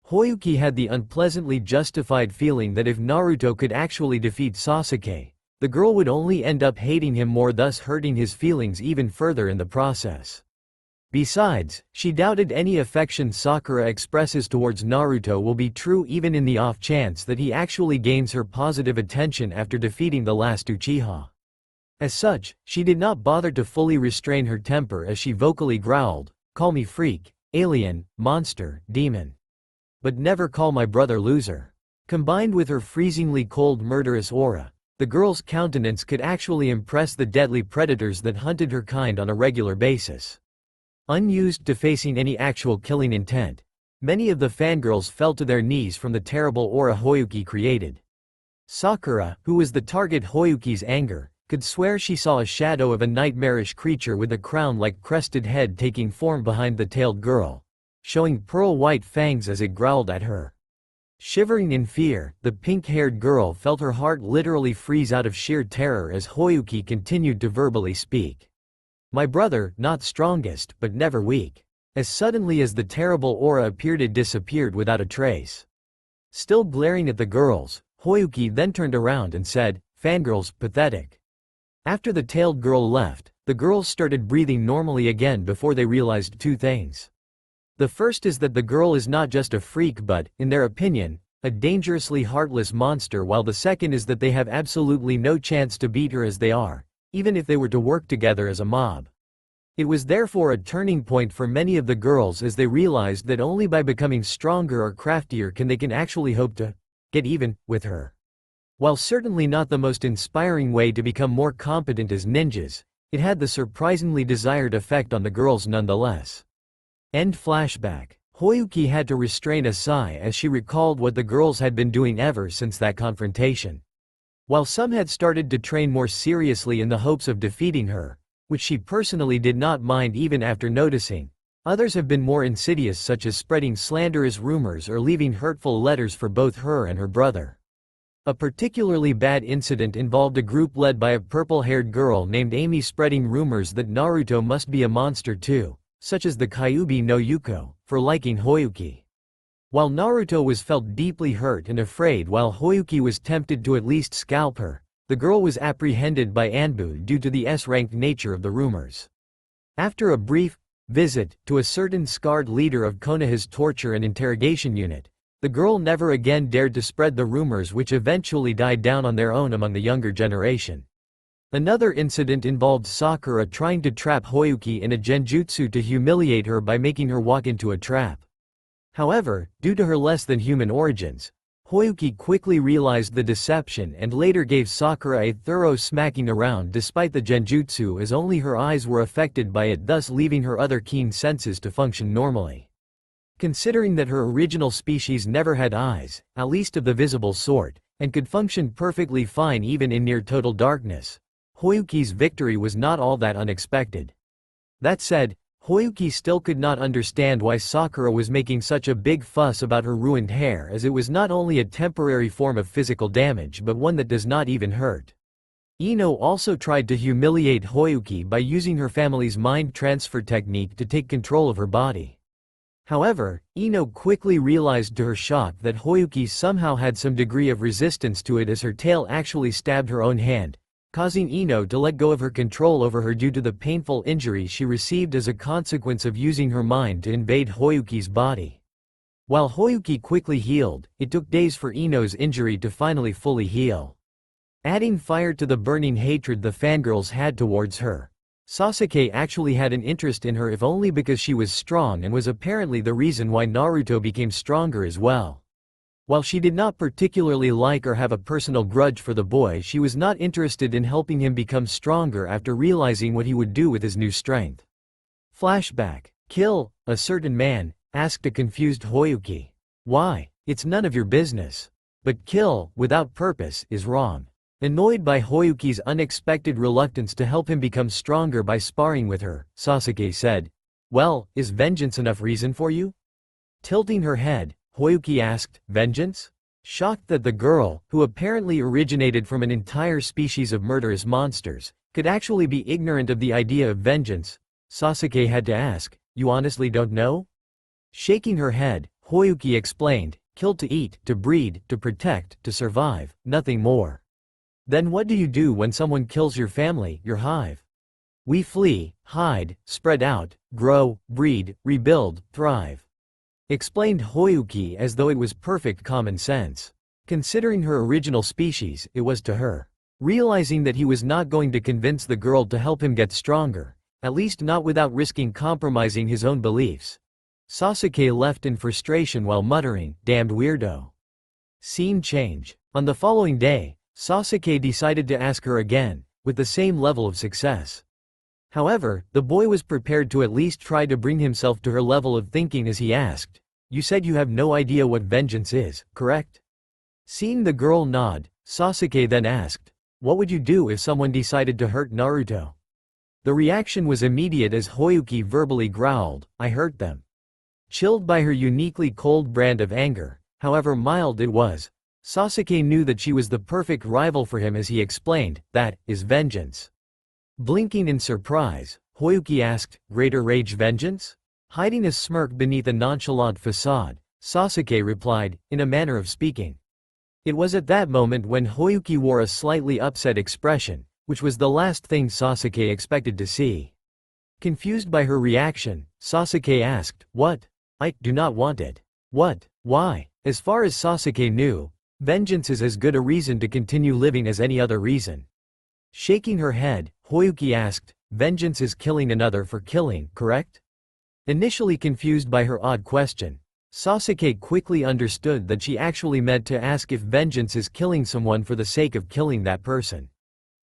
Hoyuki had the unpleasantly justified feeling that if Naruto could actually defeat Sasuke, the girl would only end up hating him more, thus hurting his feelings even further in the process. Besides, she doubted any affection Sakura expresses towards Naruto will be true even in the off chance that he actually gains her positive attention after defeating the last Uchiha. As such, she did not bother to fully restrain her temper as she vocally growled, "Call me freak, alien, monster, demon. But never call my brother loser." Combined with her freezingly cold murderous aura, the girl's countenance could actually impress the deadly predators that hunted her kind on a regular basis. Unused to facing any actual killing intent, many of the fangirls fell to their knees from the terrible aura Hoyuki created. Sakura, who was the target Hoyuki's anger, could swear she saw a shadow of a nightmarish creature with a crown-like crested head taking form behind the tailed girl, showing pearl-white fangs as it growled at her. Shivering in fear, the pink-haired girl felt her heart literally freeze out of sheer terror as Hoyuki continued to verbally speak. "My brother, not strongest, but never weak." As suddenly as the terrible aura appeared it disappeared without a trace. Still glaring at the girls, Hoyuki then turned around and said, "Fangirls, pathetic." After the tailed girl left, the girls started breathing normally again before they realized two things. The first is that the girl is not just a freak but, in their opinion, a dangerously heartless monster, while the second is that they have absolutely no chance to beat her as they are, even if they were to work together as a mob. It was therefore a turning point for many of the girls as they realized that only by becoming stronger or craftier can they actually hope to get even with her. While certainly not the most inspiring way to become more competent as ninjas, it had the surprisingly desired effect on the girls nonetheless. End flashback. Hoyuki had to restrain a sigh as she recalled what the girls had been doing ever since that confrontation. While some had started to train more seriously in the hopes of defeating her, which she personally did not mind even after noticing, others have been more insidious, such as spreading slanderous rumors or leaving hurtful letters for both her and her brother. A particularly bad incident involved a group led by a purple-haired girl named Amy spreading rumors that Naruto must be a monster too, such as the Kyuubi no Yuko, for liking Hoyuki. While Naruto was felt deeply hurt and afraid while Hoyuki was tempted to at least scalp her, the girl was apprehended by Anbu due to the S-ranked nature of the rumors. After a brief visit to a certain scarred leader of Konoha's torture and interrogation unit, the girl never again dared to spread the rumors, which eventually died down on their own among the younger generation. Another incident involved Sakura trying to trap Hoyuki in a genjutsu to humiliate her by making her walk into a trap. However, due to her less-than-human origins, Hoyuki quickly realized the deception and later gave Sakura a thorough smacking around despite the genjutsu, as only her eyes were affected by it, thus leaving her other keen senses to function normally. Considering that her original species never had eyes, at least of the visible sort, and could function perfectly fine even in near total darkness, Hoyuki's victory was not all that unexpected. That said, Hoyuki still could not understand why Sakura was making such a big fuss about her ruined hair, as it was not only a temporary form of physical damage but one that does not even hurt. Ino also tried to humiliate Hoyuki by using her family's mind transfer technique to take control of her body. However, Ino quickly realized to her shock that Hoyuki somehow had some degree of resistance to it, as her tail actually stabbed her own hand, causing Ino to let go of her control over her due to the painful injury she received as a consequence of using her mind to invade Hoyuki's body. While Hoyuki quickly healed, it took days for Ino's injury to finally fully heal. Adding fire to the burning hatred the fangirls had towards her, Sasuke actually had an interest in her, if only because she was strong and was apparently the reason why Naruto became stronger as well. While she did not particularly like or have a personal grudge for the boy, she was not interested in helping him become stronger after realizing what he would do with his new strength. Flashback. Kill a certain man, asked a confused Hoyuki. Why? It's none of your business. But kill, without purpose, is wrong. Annoyed by Hoyuki's unexpected reluctance to help him become stronger by sparring with her, Sasuke said, "Well, is vengeance enough reason for you?" Tilting her head, Hoyuki asked, "Vengeance?" Shocked that the girl, who apparently originated from an entire species of murderous monsters, could actually be ignorant of the idea of vengeance, Sasuke had to ask, "You honestly don't know?" Shaking her head, Hoyuki explained, "Kill to eat, to breed, to protect, to survive, nothing more." Then what do you do when someone kills your family, your hive? We flee, hide, spread out, grow, breed, rebuild, thrive. Explained Hoyuki as though it was perfect common sense. Considering her original species, it was to her. Realizing that he was not going to convince the girl to help him get stronger, at least not without risking compromising his own beliefs, Sasuke left in frustration while muttering, "Damned weirdo." Scene change. On the following day, Sasuke decided to ask her again, with the same level of success. However, the boy was prepared to at least try to bring himself to her level of thinking as he asked, "You said you have no idea what vengeance is, correct?" Seeing the girl nod, Sasuke then asked, "What would you do if someone decided to hurt Naruto?" The reaction was immediate as Hoyuki verbally growled, "I hurt them." Chilled by her uniquely cold brand of anger, however mild it was, Sasuke knew that she was the perfect rival for him as he explained, "That is vengeance." Blinking in surprise, Hoyuki asked, "Greater rage vengeance?" Hiding a smirk beneath a nonchalant facade, Sasuke replied, in a manner of speaking. It was at that moment when Hoyuki wore a slightly upset expression, which was the last thing Sasuke expected to see. Confused by her reaction, Sasuke asked, "What? I do not want it." "What? Why?" As far as Sasuke knew, vengeance is as good a reason to continue living as any other reason. Shaking her head, Hoyuki asked, "Vengeance is killing another for killing, correct?" Initially confused by her odd question, Sasuke quickly understood that she actually meant to ask if vengeance is killing someone for the sake of killing that person.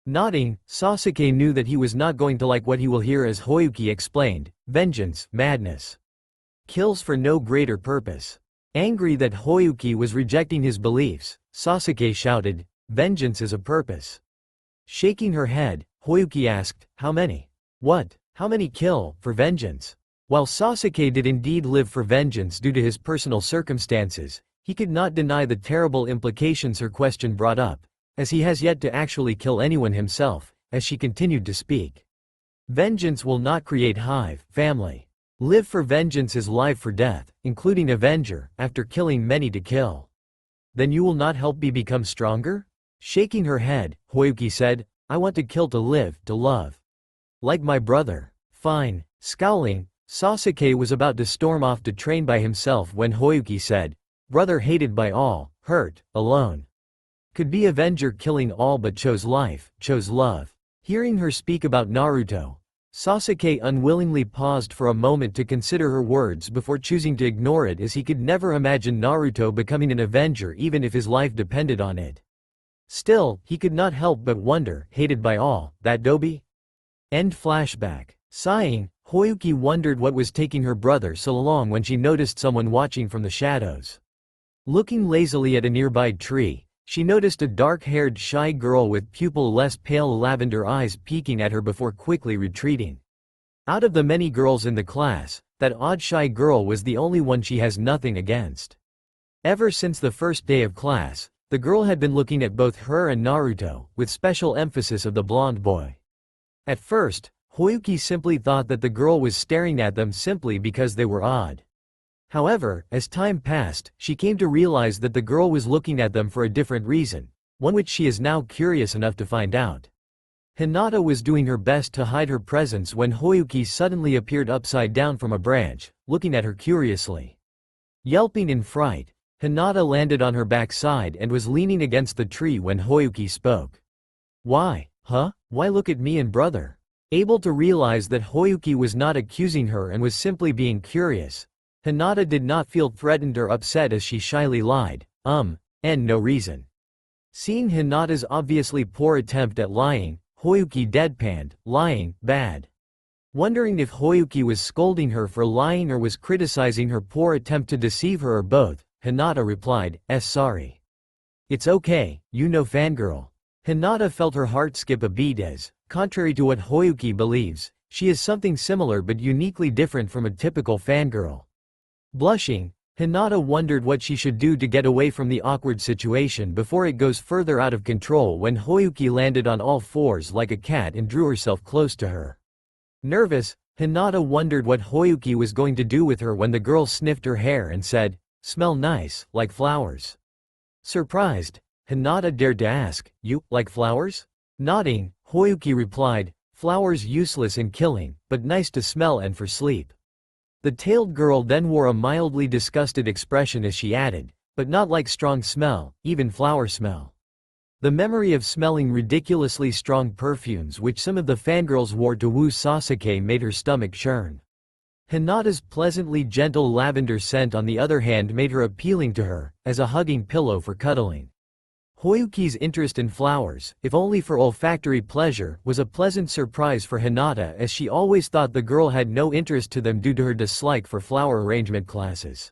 Nodding, Sasuke knew that he was not going to like what he will hear as Hoyuki explained, "Vengeance, madness. Kills for no greater purpose." Angry that Hoyuki was rejecting his beliefs, Sasuke shouted, "Vengeance is a purpose." Shaking her head, Hoyuki asked, "How many?" "What? How many kill, for vengeance?" While Sasuke did indeed live for vengeance due to his personal circumstances, he could not deny the terrible implications her question brought up, as he has yet to actually kill anyone himself, as she continued to speak. Vengeance will not create hive, family. Live for vengeance is live for death, including Avenger, after killing many to kill. Then you will not help me become stronger? Shaking her head, Hoyuki said, "I want to kill to live, to love. Like my brother." Fine. Scowling, Sasuke was about to storm off to train by himself when Hoyuki said, "Brother hated by all, hurt, alone. Could be Avenger killing all but chose life, chose love." Hearing her speak about Naruto, Sasuke unwillingly paused for a moment to consider her words before choosing to ignore it, as he could never imagine Naruto becoming an Avenger even if his life depended on it. Still, he could not help but wonder, hated by all, that Dobi? End flashback. Sighing, Hoyuki wondered what was taking her brother so long when she noticed someone watching from the shadows. Looking lazily at a nearby tree, she noticed a dark-haired shy girl with pupil-less pale lavender eyes peeking at her before quickly retreating. Out of the many girls in the class, that odd shy girl was the only one she has nothing against. Ever since the first day of class, the girl had been looking at both her and Naruto, with special emphasis of the blonde boy. At first, Hoyuki simply thought that the girl was staring at them simply because they were odd. However, as time passed, she came to realize that the girl was looking at them for a different reason, one which she is now curious enough to find out. Hinata was doing her best to hide her presence when Hoyuki suddenly appeared upside down from a branch, looking at her curiously. Yelping in fright, Hinata landed on her backside and was leaning against the tree when Hoyuki spoke. "Why, huh? Why look at me and brother?" Able to realize that Hoyuki was not accusing her and was simply being curious, Hinata did not feel threatened or upset as she shyly lied, and no reason. Seeing Hinata's obviously poor attempt at lying, Hoyuki deadpanned, "Lying, bad." Wondering if Hoyuki was scolding her for lying or was criticizing her poor attempt to deceive her or both, Hinata replied, "Sorry. It's okay, you know fangirl." Hinata felt her heart skip a beat as, contrary to what Hoyuki believes, she is something similar but uniquely different from a typical fangirl. Blushing, Hinata wondered what she should do to get away from the awkward situation before it goes further out of control when Hoyuki landed on all fours like a cat and drew herself close to her. Nervous, Hinata wondered what Hoyuki was going to do with her when the girl sniffed her hair and said, "Smell nice, like flowers." Surprised, Hinata dared to ask, "You, like flowers?" Nodding, Hoyuki replied, "Flowers useless in killing, but nice to smell and for sleep." The tailed girl then wore a mildly disgusted expression as she added, "But not like strong smell, even flower smell." The memory of smelling ridiculously strong perfumes which some of the fangirls wore to woo Sasuke made her stomach churn. Hinata's pleasantly gentle lavender scent on the other hand made her appealing to her, as a hugging pillow for cuddling. Hoyuki's interest in flowers, if only for olfactory pleasure, was a pleasant surprise for Hinata as she always thought the girl had no interest to them due to her dislike for flower arrangement classes.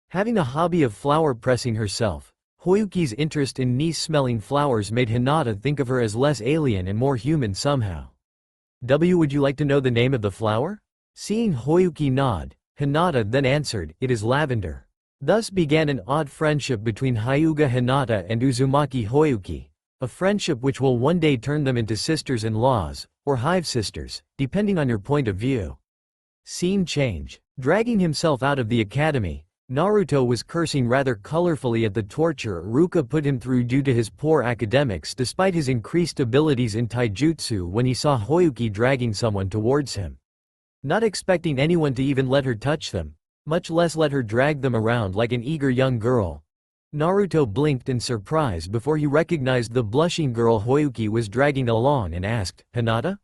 Having a hobby of flower pressing herself, Hoyuki's interest in nice-smelling flowers made Hinata think of her as less alien and more human somehow. Would you like to know the name of the flower?" Seeing Hoyuki nod, Hinata then answered, "It is lavender." Thus began an odd friendship between Hyuga Hinata and Uzumaki Hoyuki, a friendship which will one day turn them into sisters-in-laws, or hive-sisters, depending on your point of view. Scene change. Dragging himself out of the academy, Naruto was cursing rather colorfully at the torture Iruka put him through due to his poor academics despite his increased abilities in taijutsu when he saw Hoyuki dragging someone towards him. Not expecting anyone to even let her touch them, much less let her drag them around like an eager young girl, Naruto blinked in surprise before he recognized the blushing girl Hoyuki was dragging along and asked, "Hinata?"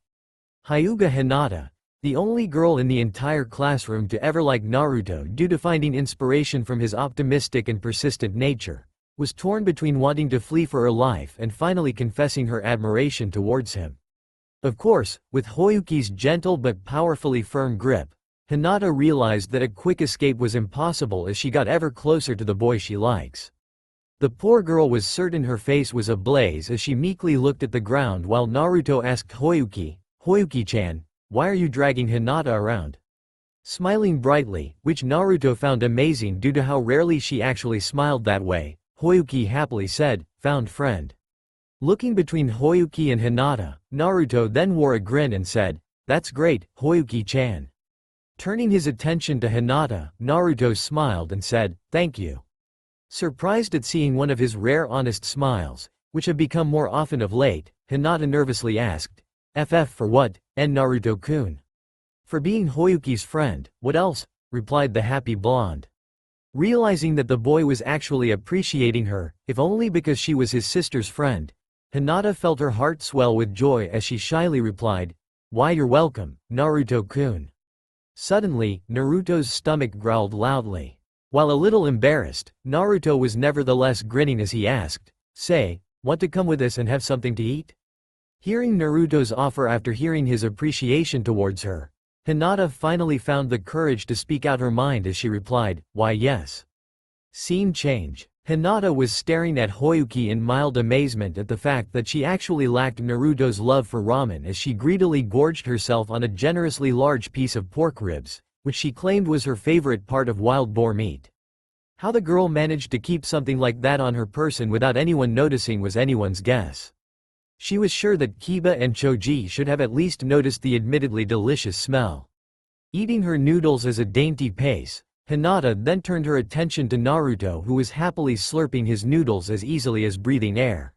Hyuga Hinata, the only girl in the entire classroom to ever like Naruto due to finding inspiration from his optimistic and persistent nature, was torn between wanting to flee for her life and finally confessing her admiration towards him. Of course, with Hoyuki's gentle but powerfully firm grip, Hinata realized that a quick escape was impossible as she got ever closer to the boy she likes. The poor girl was certain her face was ablaze as she meekly looked at the ground while Naruto asked Hoyuki, "Hoyuki-chan, why are you dragging Hinata around?" Smiling brightly, which Naruto found amazing due to how rarely she actually smiled that way, Hoyuki happily said, "Found friend." Looking between Hoyuki and Hinata, Naruto then wore a grin and said, "That's great, Hoyuki-chan." Turning his attention to Hinata, Naruto smiled and said, "Thank you." Surprised at seeing one of his rare honest smiles, which have become more often of late, Hinata nervously asked, "FF for what, and Naruto-kun?" "For being Hoyuki's friend, what else?" replied the happy blonde. Realizing that the boy was actually appreciating her, if only because she was his sister's friend, Hinata felt her heart swell with joy as she shyly replied, "Why, you're welcome, Naruto-kun." Suddenly, Naruto's stomach growled loudly. While a little embarrassed, Naruto was nevertheless grinning as he asked, "Say, want to come with us and have something to eat?" Hearing Naruto's offer after hearing his appreciation towards her, Hinata finally found the courage to speak out her mind as she replied, "Why yes." Scene change. Hinata was staring at Hoyuki in mild amazement at the fact that she actually lacked Naruto's love for ramen as she greedily gorged herself on a generously large piece of pork ribs, which she claimed was her favorite part of wild boar meat. How the girl managed to keep something like that on her person without anyone noticing was anyone's guess. She was sure that Kiba and Choji should have at least noticed the admittedly delicious smell. Eating her noodles as a dainty pace, Hinata then turned her attention to Naruto, who was happily slurping his noodles as easily as breathing air.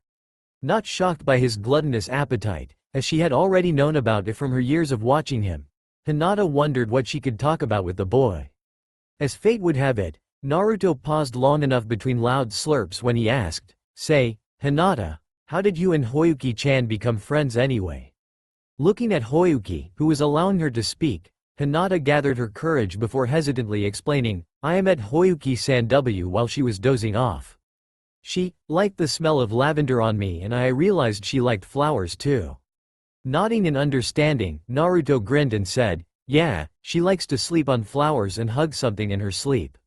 Not shocked by his gluttonous appetite, as she had already known about it from her years of watching him, Hinata wondered what she could talk about with the boy. As fate would have it, Naruto paused long enough between loud slurps when he asked, "Say, Hinata, how did you and Hoyuki-chan become friends anyway?" Looking at Hoyuki, who was allowing her to speak, Hinata gathered her courage before hesitantly explaining, "I met Hoyuki-san while she was dozing off. She liked the smell of lavender on me and I realized she liked flowers too." Nodding in understanding, Naruto grinned and said, "Yeah, she likes to sleep on flowers and hug something in her sleep."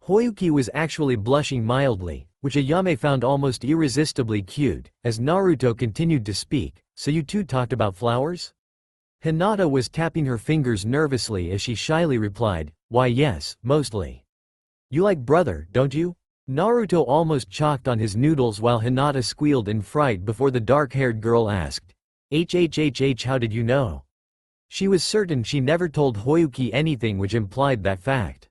Hoyuki was actually blushing mildly, which Ayame found almost irresistibly cute, as Naruto continued to speak, "So you two talked about flowers?" Hinata was tapping her fingers nervously as she shyly replied, "Why yes, mostly." "You like brother, don't you?" Naruto almost choked on his noodles while Hinata squealed in fright before the dark-haired girl asked, How did you know?" She was certain she never told Hoyuki anything which implied that fact.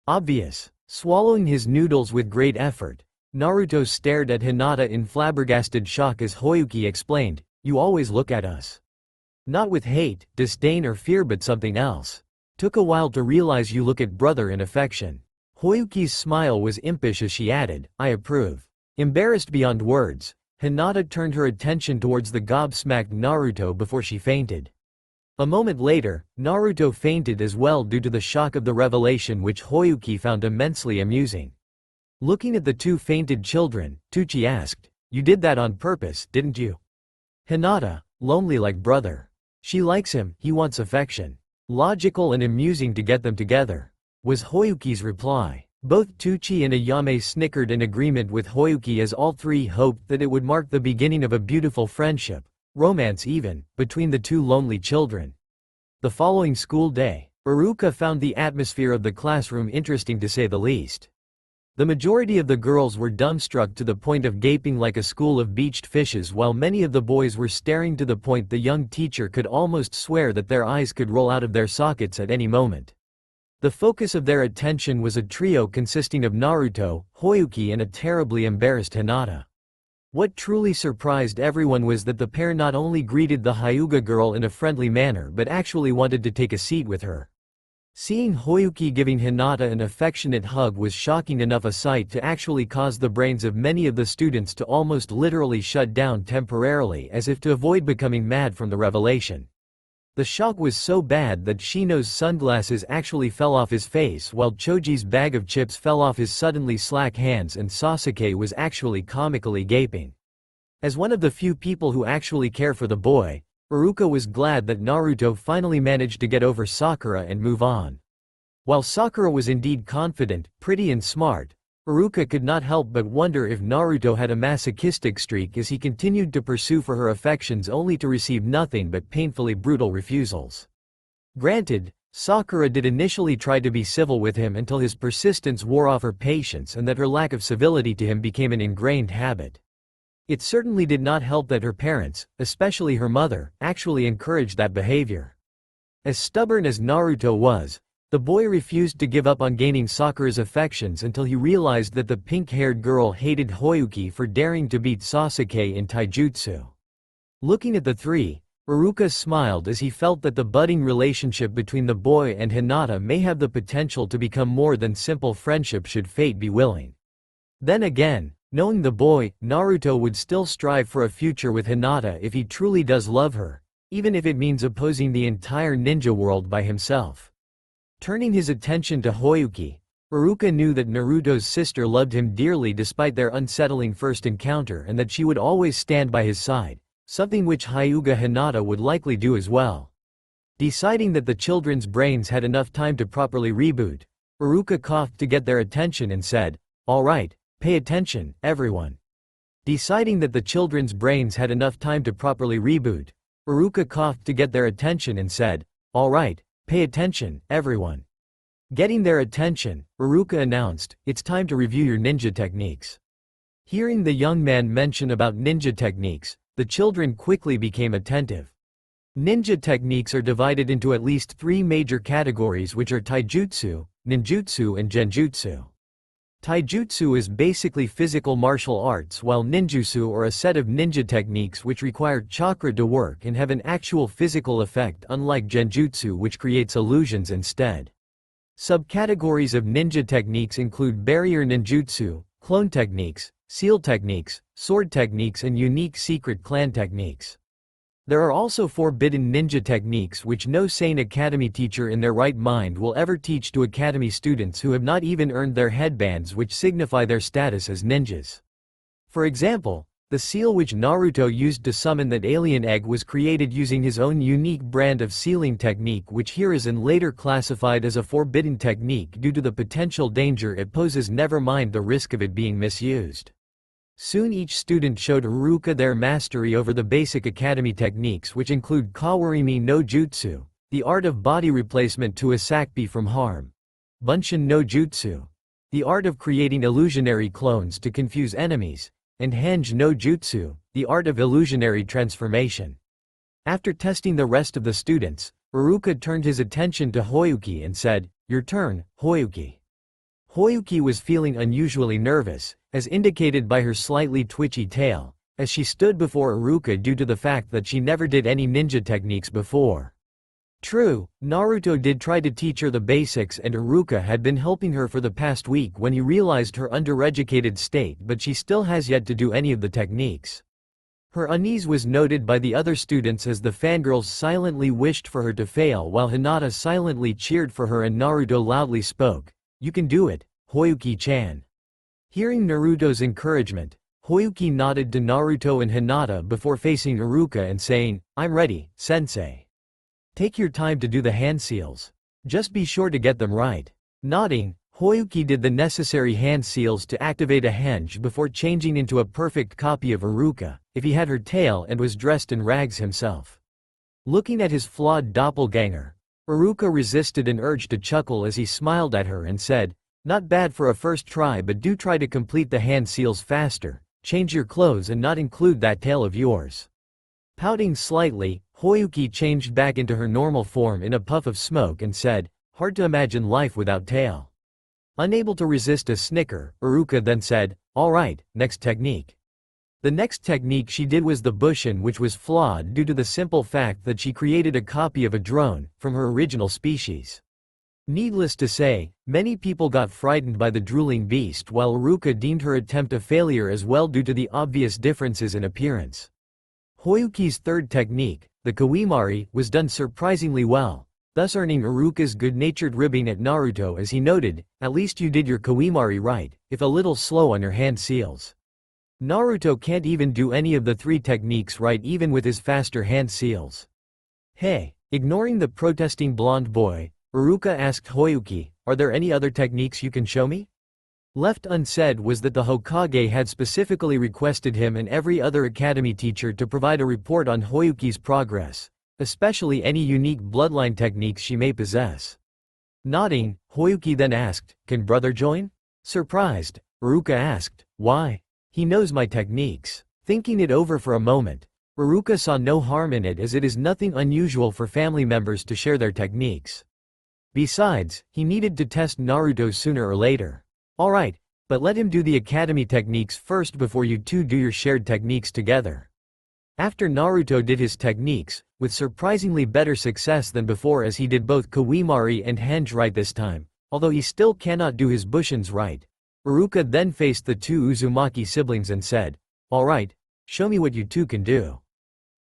Obvious. Swallowing his noodles with great effort, Naruto stared at Hinata in flabbergasted shock as Hoyuki explained, "You always look at us. Not with hate, disdain or fear but something else. Took a while to realize you look at brother in affection." Hoyuki's smile was impish as she added, "I approve." Embarrassed beyond words, Hinata turned her attention towards the gobsmacked Naruto before she fainted. A moment later, Naruto fainted as well due to the shock of the revelation, which Hoyuki found immensely amusing. Looking at the two fainted children, Tucci asked, "You did that on purpose, didn't you?" Hinata, lonely like brother. She likes him, he wants affection. Logical and amusing to get them together, was Hoyuki's reply. Both Tucci and Ayame snickered in agreement with Hoyuki as all three hoped that it would mark the beginning of a beautiful friendship, romance even, between the two lonely children. The following school day, Iruka found the atmosphere of the classroom interesting to say the least. The majority of the girls were dumbstruck to the point of gaping like a school of beached fishes, while many of the boys were staring to the point the young teacher could almost swear that their eyes could roll out of their sockets at any moment. The focus of their attention was a trio consisting of Naruto, Hoyuki and a terribly embarrassed Hinata. What truly surprised everyone was that the pair not only greeted the Hyuga girl in a friendly manner but actually wanted to take a seat with her. Seeing Hoyuki giving Hinata an affectionate hug was shocking enough a sight to actually cause the brains of many of the students to almost literally shut down temporarily, as if to avoid becoming mad from the revelation. The shock was so bad that Shino's sunglasses actually fell off his face while Choji's bag of chips fell off his suddenly slack hands, and Sasuke was actually comically gaping. As one of the few people who actually care for the boy, Iruka was glad that Naruto finally managed to get over Sakura and move on. While Sakura was indeed confident, pretty and smart, Iruka could not help but wonder if Naruto had a masochistic streak as he continued to pursue for her affections only to receive nothing but painfully brutal refusals. Granted, Sakura did initially try to be civil with him until his persistence wore off her patience and that her lack of civility to him became an ingrained habit. It certainly did not help that her parents, especially her mother, actually encouraged that behavior. As stubborn as Naruto was, the boy refused to give up on gaining Sakura's affections until he realized that the pink-haired girl hated Hoyuki for daring to beat Sasuke in taijutsu. Looking at the three, Iruka smiled as he felt that the budding relationship between the boy and Hinata may have the potential to become more than simple friendship should fate be willing. Then again, knowing the boy, Naruto would still strive for a future with Hinata if he truly does love her, even if it means opposing the entire ninja world by himself. Turning his attention to Hoyuki, Iruka knew that Naruto's sister loved him dearly despite their unsettling first encounter, and that she would always stand by his side, something which Hyuga Hinata would likely do as well. Deciding that the children's brains had enough time to properly reboot, Iruka coughed to get their attention and said, "All right, pay attention, everyone." Deciding that the children's brains had enough time to properly reboot, Iruka coughed to get their attention and said, "All right, pay attention, everyone." Getting their attention, Iruka announced, "It's time to review your ninja techniques." Hearing the young man mention about ninja techniques, the children quickly became attentive. Ninja techniques are divided into at least 3 major categories, which are taijutsu, ninjutsu and genjutsu. Taijutsu is basically physical martial arts, while ninjutsu are a set of ninja techniques which require chakra to work and have an actual physical effect, unlike genjutsu, which creates illusions instead. Subcategories of ninja techniques include barrier ninjutsu, clone techniques, seal techniques, sword techniques and unique secret clan techniques. There are also forbidden ninja techniques which no sane academy teacher in their right mind will ever teach to academy students who have not even earned their headbands which signify their status as ninjas. For example, the seal which Naruto used to summon that alien egg was created using his own unique brand of sealing technique, which Hiruzen later classified as a forbidden technique due to the potential danger it poses, never mind the risk of it being misused. Soon each student showed Iruka their mastery over the basic academy techniques, which include Kawarimi no Jutsu, the art of body replacement to Asakbi from harm; Bunshin no Jutsu, the art of creating illusionary clones to confuse enemies; and Hange no Jutsu, the art of illusionary transformation. After testing the rest of the students, Iruka turned his attention to Hoyuki and said, "Your turn, Hoyuki." Hoyuki was feeling unusually nervous, as indicated by her slightly twitchy tail, as she stood before Iruka due to the fact that she never did any ninja techniques before. True, Naruto did try to teach her the basics and Iruka had been helping her for the past week when he realized her undereducated state, but she still has yet to do any of the techniques. Her unease was noted by the other students as the fangirls silently wished for her to fail while Hinata silently cheered for her and Naruto loudly spoke, "You can do it, Hoyuki-chan." Hearing Naruto's encouragement, Hoyuki nodded to Naruto and Hinata before facing Iruka and saying, "I'm ready, sensei. Take your time to do the hand seals. Just be sure to get them right." Nodding, Hoyuki did the necessary hand seals to activate a henge before changing into a perfect copy of Iruka, if he had her tail and was dressed in rags himself. Looking at his flawed doppelganger, Iruka resisted an urge to chuckle as he smiled at her and said, "Not bad for a first try, but do try to complete the hand seals faster, change your clothes and not include that tail of yours." Pouting slightly, Hoyuki changed back into her normal form in a puff of smoke and said, "Hard to imagine life without tail." Unable to resist a snicker, Iruka then said, "All right, next technique." The next technique she did was the Bushin, which was flawed due to the simple fact that she created a copy of a drone, from her original species. Needless to say, many people got frightened by the drooling beast, while Iruka deemed her attempt a failure as well due to the obvious differences in appearance. Hoyuki's third technique, the Kawimari, was done surprisingly well, thus earning Iruka's good-natured ribbing at Naruto as he noted, "At least you did your Kawimari right, if a little slow on your hand seals." Naruto can't even do any of the 3 techniques right even with his faster hand seals. "Hey." Ignoring the protesting blonde boy, Iruka asked Hoyuki, "Are there any other techniques you can show me?" Left unsaid was that the Hokage had specifically requested him and every other academy teacher to provide a report on Hoyuki's progress, especially any unique bloodline techniques she may possess. Nodding, Hoyuki then asked, "Can brother join?" Surprised, Iruka asked, "Why?" "He knows my techniques." Thinking it over for a moment, Iruka saw no harm in it as it is nothing unusual for family members to share their techniques. Besides, he needed to test Naruto sooner or later. "Alright, but let him do the academy techniques first before you two do your shared techniques together." After Naruto did his techniques, with surprisingly better success than before as he did both Kawimari and Henge right this time, although he still cannot do his Bushins right, Iruka then faced the 2 Uzumaki siblings and said, "Alright, show me what you two can do."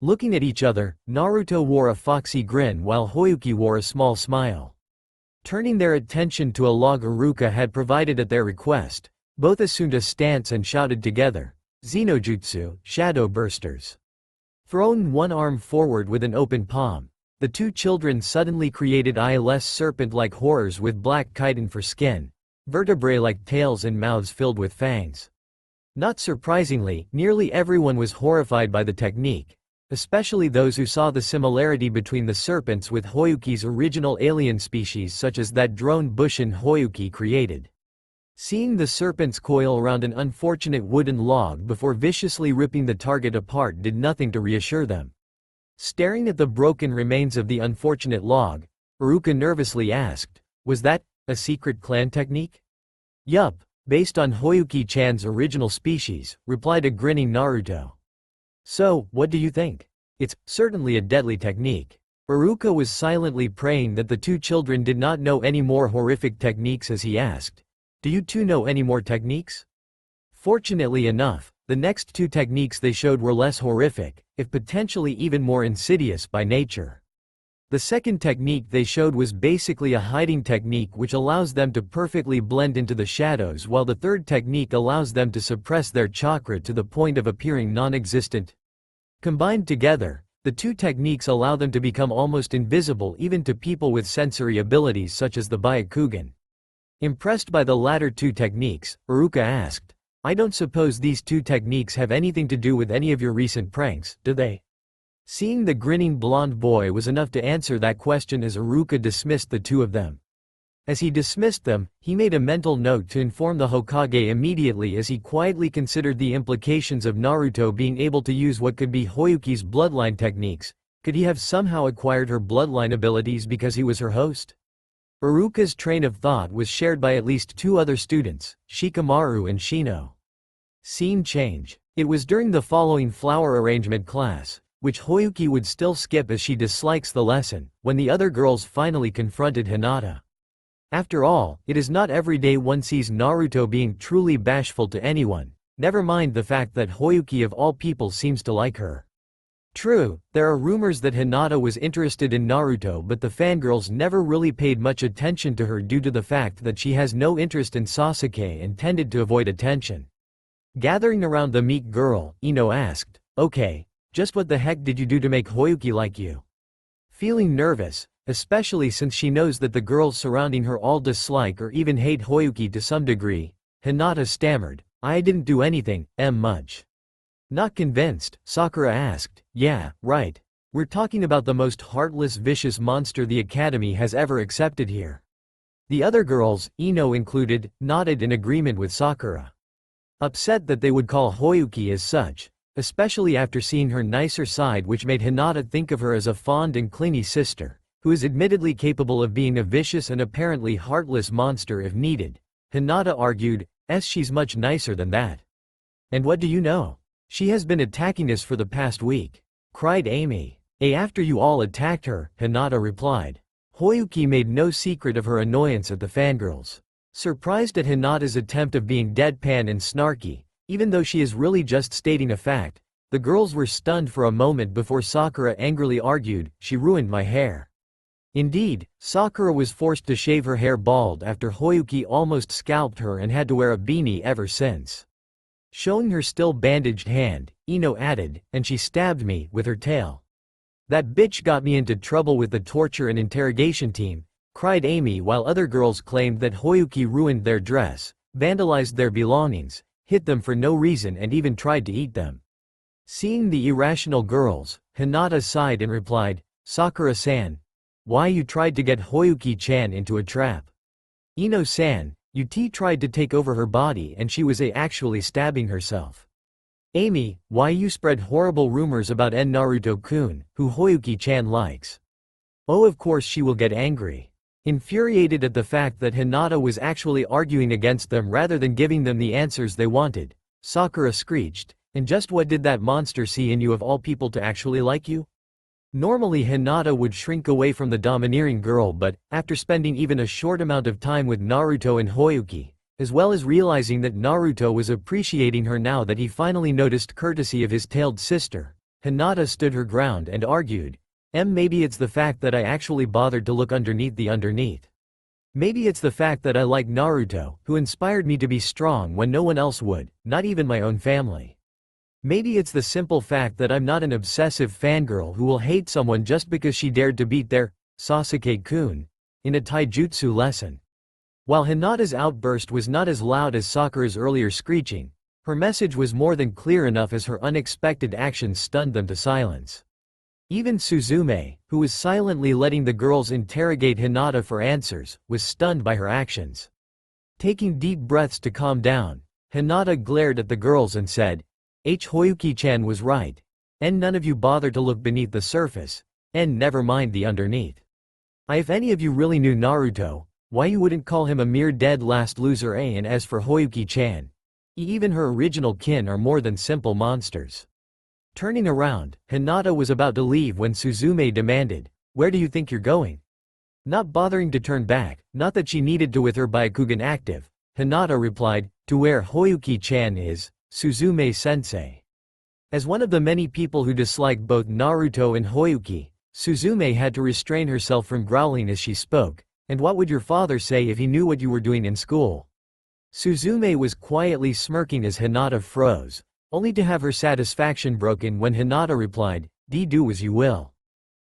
Looking at each other, Naruto wore a foxy grin while Hoyuki wore a small smile. Turning their attention to a log Iruka had provided at their request, both assumed a stance and shouted together, "Zenojutsu, Shadow Bursters." Throwing one arm forward with an open palm, The two children suddenly created eyeless serpent-like horrors with black chitin for skin, vertebrae like tails and mouths filled with fangs. Not surprisingly, nearly everyone was horrified by the technique, especially those who saw the similarity between the serpents with Hoyuki's original alien species such as that drone Bushin Hoyuki created. Seeing the serpents coil around an unfortunate wooden log before viciously ripping the target apart did nothing to reassure them. Staring at the broken remains of the unfortunate log, Iruka nervously asked, "Was that a secret clan technique?" "Yup, based on Hoyuki-chan's original species," replied a grinning Naruto. "So, what do you think?" "It's certainly a deadly technique." Iruka was silently praying that the two children did not know any more horrific techniques as he asked, "Do you two know any more techniques?" Fortunately enough, the next two techniques they showed were less horrific, if potentially even more insidious by nature. The second technique they showed was basically a hiding technique which allows them to perfectly blend into the shadows, while the third technique allows them to suppress their chakra to the point of appearing non-existent. Combined together, the two techniques allow them to become almost invisible even to people with sensory abilities such as the Byakugan. Impressed by the latter two techniques, Iruka asked, "I don't suppose these two techniques have anything to do with any of your recent pranks, do they?" Seeing the grinning blonde boy was enough to answer that question as Iruka dismissed the two of them. As he dismissed them, he made a mental note to inform the Hokage immediately as he quietly considered the implications of Naruto being able to use what could be Hoyuki's bloodline techniques. Could he have somehow acquired her bloodline abilities because he was her host? Iruka's train of thought was shared by at least two other students, Shikamaru and Shino. Scene change. It was during the following flower arrangement class, which Hoyuki would still skip as she dislikes the lesson, when the other girls finally confronted Hinata. After all, it is not every day one sees Naruto being truly bashful to anyone, never mind the fact that Hoyuki of all people seems to like her. True, there are rumors that Hinata was interested in Naruto, but the fangirls never really paid much attention to her due to the fact that she has no interest in Sasuke and tended to avoid attention. Gathering around the meek girl, Ino asked, "Okay, just what the heck did you do to make Hoyuki like you?" Feeling nervous, especially since she knows that the girls surrounding her all dislike or even hate Hoyuki to some degree, Hinata stammered, "I didn't do anything, much." Not convinced, Sakura asked, "Yeah, right. We're talking about the most heartless vicious monster the Academy has ever accepted here." The other girls, Ino included, nodded in agreement with Sakura. Upset that they would call Hoyuki as such, especially after seeing her nicer side, which made Hinata think of her as a fond and clingy sister, who is admittedly capable of being a vicious and apparently heartless monster if needed. Hinata argued, "She's much nicer than that." "And what do you know? She has been attacking us for the past week," cried Amy. After you all attacked her," Hinata replied. Hoyuki made no secret of her annoyance at the fangirls. Surprised at Hinata's attempt of being deadpan and snarky, even though she is really just stating a fact, the girls were stunned for a moment before Sakura angrily argued, "She ruined my hair." Indeed, Sakura was forced to shave her hair bald after Hoyuki almost scalped her and had to wear a beanie ever since. Showing her still bandaged hand, Ino added, "And she stabbed me with her tail. That bitch got me into trouble with the torture and interrogation team," cried Amy, while other girls claimed that Hoyuki ruined their dress, vandalized their belongings, hit them for no reason and even tried to eat them. Seeing the irrational girls, Hinata sighed and replied, "Sakura-san, why you tried to get Hoyuki-chan into a trap? Ino-san, you tried to take over her body and she was actually stabbing herself. Amy, why you spread horrible rumors about Naruto-kun, who Hoyuki-chan likes. Oh, of course she will get angry." Infuriated at the fact that Hinata was actually arguing against them rather than giving them the answers they wanted, Sakura screeched, "And just what did that monster see in you of all people to actually like you?" Normally Hinata would shrink away from the domineering girl, but, after spending even a short amount of time with Naruto and Hoyuki, as well as realizing that Naruto was appreciating her now that he finally noticed courtesy of his tailed sister, Hinata stood her ground and argued, Maybe it's the fact that I actually bothered to look underneath the underneath. Maybe it's the fact that I like Naruto, who inspired me to be strong when no one else would, not even my own family." Maybe it's the simple fact that I'm not an obsessive fangirl who will hate someone just because she dared to beat their Sasuke-kun in a taijutsu lesson. While Hinata's outburst was not as loud as Sakura's earlier screeching, her message was more than clear enough as her unexpected actions stunned them to silence. Even Suzume, who was silently letting the girls interrogate Hinata for answers, was stunned by her actions. Taking deep breaths to calm down, Hinata glared at the girls and said, Hoyuki-chan was right. And none of you bother to look beneath the surface, and never mind the underneath. If any of you really knew Naruto, why you wouldn't call him a mere dead last loser. And as for Hoyuki-chan, even her original kin are more than simple monsters. Turning around, Hinata was about to leave when Suzume demanded, where do you think you're going? Not bothering to turn back, not that she needed to with her Byakugan active, Hinata replied, to where Hoyuki-chan is, Suzume-sensei. As one of the many people who dislike both Naruto and Hoyuki, Suzume had to restrain herself from growling as she spoke, and what would your father say if he knew what you were doing in school? Suzume was quietly smirking as Hinata froze, only to have her satisfaction broken when Hinata replied, do as you will.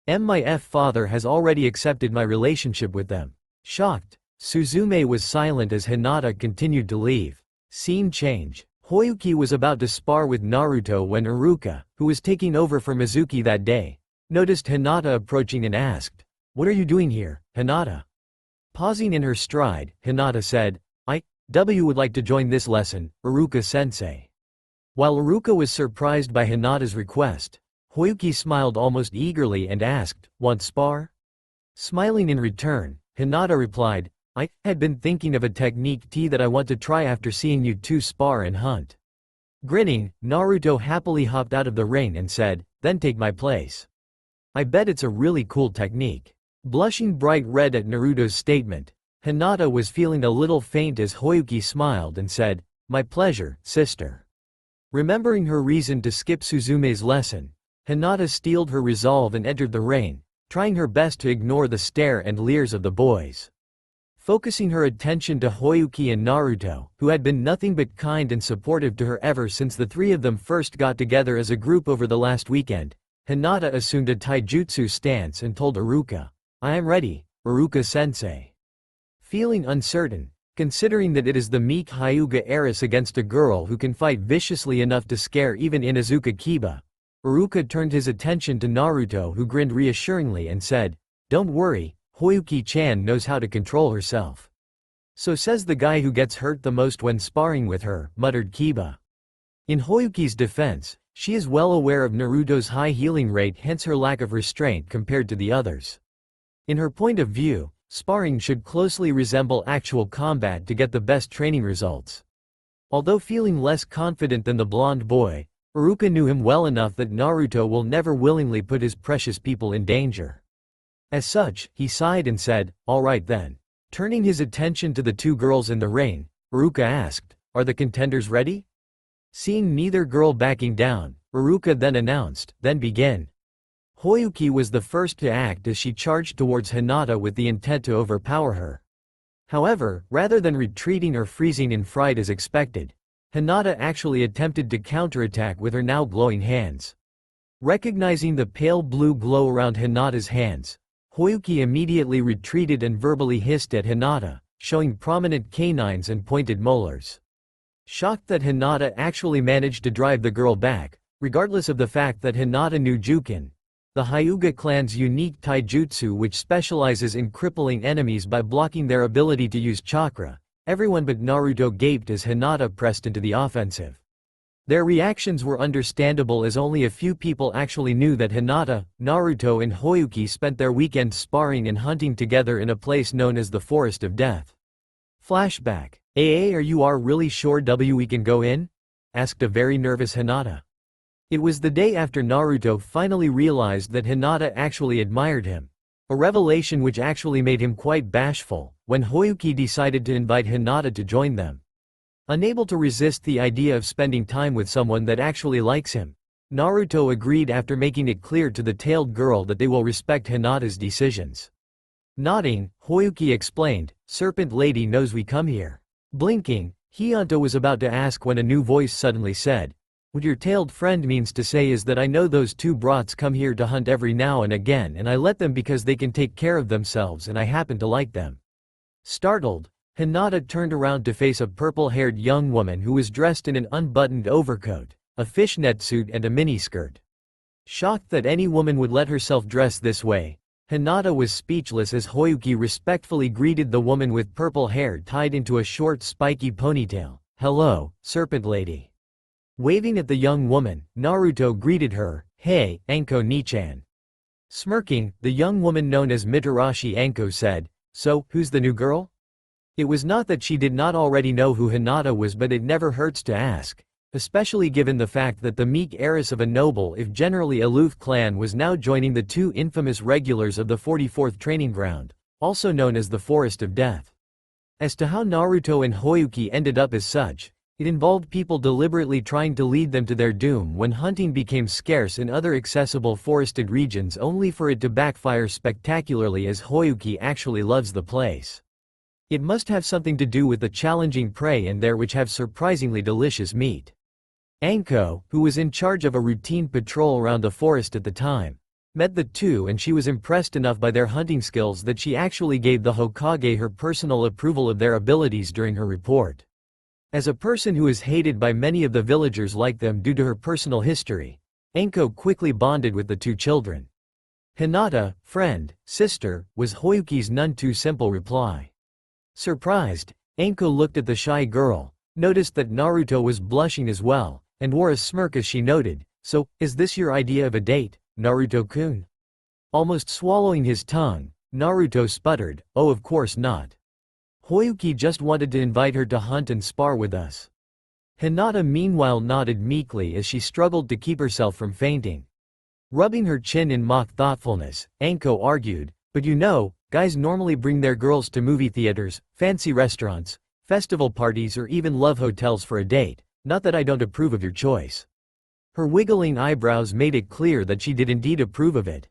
My father has already accepted my relationship with them. Shocked, Suzume was silent as Hinata continued to leave. Scene change. Hoyuki was about to spar with Naruto when Iruka, who was taking over for Mizuki that day, noticed Hinata approaching and asked, what are you doing here, Hinata? Pausing in her stride, Hinata said, I would like to join this lesson, Iruka-sensei. While Iruka was surprised by Hinata's request, Hoyuki smiled almost eagerly and asked, want spar? Smiling in return, Hinata replied, I had been thinking of a technique that I want to try after seeing you two spar and hunt. Grinning, Naruto happily hopped out of the ring and said, then take my place. I bet it's a really cool technique. Blushing bright red at Naruto's statement, Hinata was feeling a little faint as Hoyuki smiled and said, my pleasure, sister. Remembering her reason to skip Suzume's lesson, Hinata steeled her resolve and entered the ring, trying her best to ignore the stare and leers of the boys. Focusing her attention to Hoyuki and Naruto, who had been nothing but kind and supportive to her ever since the three of them first got together as a group over the last weekend, Hinata assumed a taijutsu stance and told Iruka, I am ready, Iruka-sensei. Feeling uncertain, considering that it is the meek Hyuga heiress against a girl who can fight viciously enough to scare even Inuzuka Kiba, Iruka turned his attention to Naruto, who grinned reassuringly and said, don't worry, Hoyuki-chan knows how to control herself. So says the guy who gets hurt the most when sparring with her, muttered Kiba. In Hoyuki's defense, she is well aware of Naruto's high healing rate, hence her lack of restraint compared to the others. In her point of view, sparring should closely resemble actual combat to get the best training results. Although feeling less confident than the blonde boy, Iruka knew him well enough that Naruto will never willingly put his precious people in danger. As such, he sighed and said, all right then. Turning his attention to the two girls in the ring, Iruka asked, are the contenders ready? Seeing neither girl backing down, Iruka then announced, then begin. Hoyuki was the first to act as she charged towards Hinata with the intent to overpower her. However, rather than retreating or freezing in fright as expected, Hinata actually attempted to counterattack with her now glowing hands. Recognizing the pale blue glow around Hinata's hands, Hoyuki immediately retreated and verbally hissed at Hinata, showing prominent canines and pointed molars. Shocked that Hinata actually managed to drive the girl back, regardless of the fact that Hinata knew Jukin, the Hyuga clan's unique taijutsu which specializes in crippling enemies by blocking their ability to use chakra, everyone but Naruto gaped as Hinata pressed into the offensive. Their reactions were understandable as only a few people actually knew that Hinata, Naruto and Hoyuki spent their weekend sparring and hunting together in a place known as the Forest of Death. Flashback. Are you really sure we can go in? Asked a very nervous Hinata. It was the day after Naruto finally realized that Hinata actually admired him, a revelation which actually made him quite bashful, when Hoyuki decided to invite Hinata to join them. Unable to resist the idea of spending time with someone that actually likes him, Naruto agreed after making it clear to the tailed girl that they will respect Hinata's decisions. Nodding, Hoyuki explained, Serpent Lady knows we come here. Blinking, Hinata was about to ask when a new voice suddenly said, What your tailed friend means to say is that I know those two brats come here to hunt every now and again and I let them because they can take care of themselves and I happen to like them." Startled, Hinata turned around to face a purple-haired young woman who was dressed in an unbuttoned overcoat, a fishnet suit and a miniskirt. Shocked that any woman would let herself dress this way, Hinata was speechless as Hoyuki respectfully greeted the woman with purple hair tied into a short spiky ponytail. "Hello, Serpent Lady." Waving at the young woman, Naruto greeted her, "Hey, Anko Nichan." Smirking, the young woman known as Mitarashi Anko said, "So, who's the new girl?" It was not that she did not already know who Hinata was, but it never hurts to ask, especially given the fact that the meek heiress of a noble if generally aloof clan was now joining the two infamous regulars of the 44th Training Ground, also known as the Forest of Death. As to how Naruto and Hoyuki ended up as such, it involved people deliberately trying to lead them to their doom when hunting became scarce in other accessible forested regions only for it to backfire spectacularly as Hoyuki actually loves the place. It must have something to do with the challenging prey in there which have surprisingly delicious meat. Anko, who was in charge of a routine patrol around the forest at the time, met the two and she was impressed enough by their hunting skills that she actually gave the Hokage her personal approval of their abilities during her report. As a person who is hated by many of the villagers like them due to her personal history, Anko quickly bonded with the two children. "Hinata, friend, sister," was Hoyuki's none too simple reply. Surprised, Anko looked at the shy girl, noticed that Naruto was blushing as well, and wore a smirk as she noted, "So, is this your idea of a date, Naruto-kun?" Almost swallowing his tongue, Naruto sputtered, "Oh, of course not. Hoyuki just wanted to invite her to hunt and spar with us." Hinata meanwhile nodded meekly as she struggled to keep herself from fainting. Rubbing her chin in mock thoughtfulness, Anko argued, "But you know, guys normally bring their girls to movie theaters, fancy restaurants, festival parties or even love hotels for a date, not that I don't approve of your choice." Her wiggling eyebrows made it clear that she did indeed approve of it.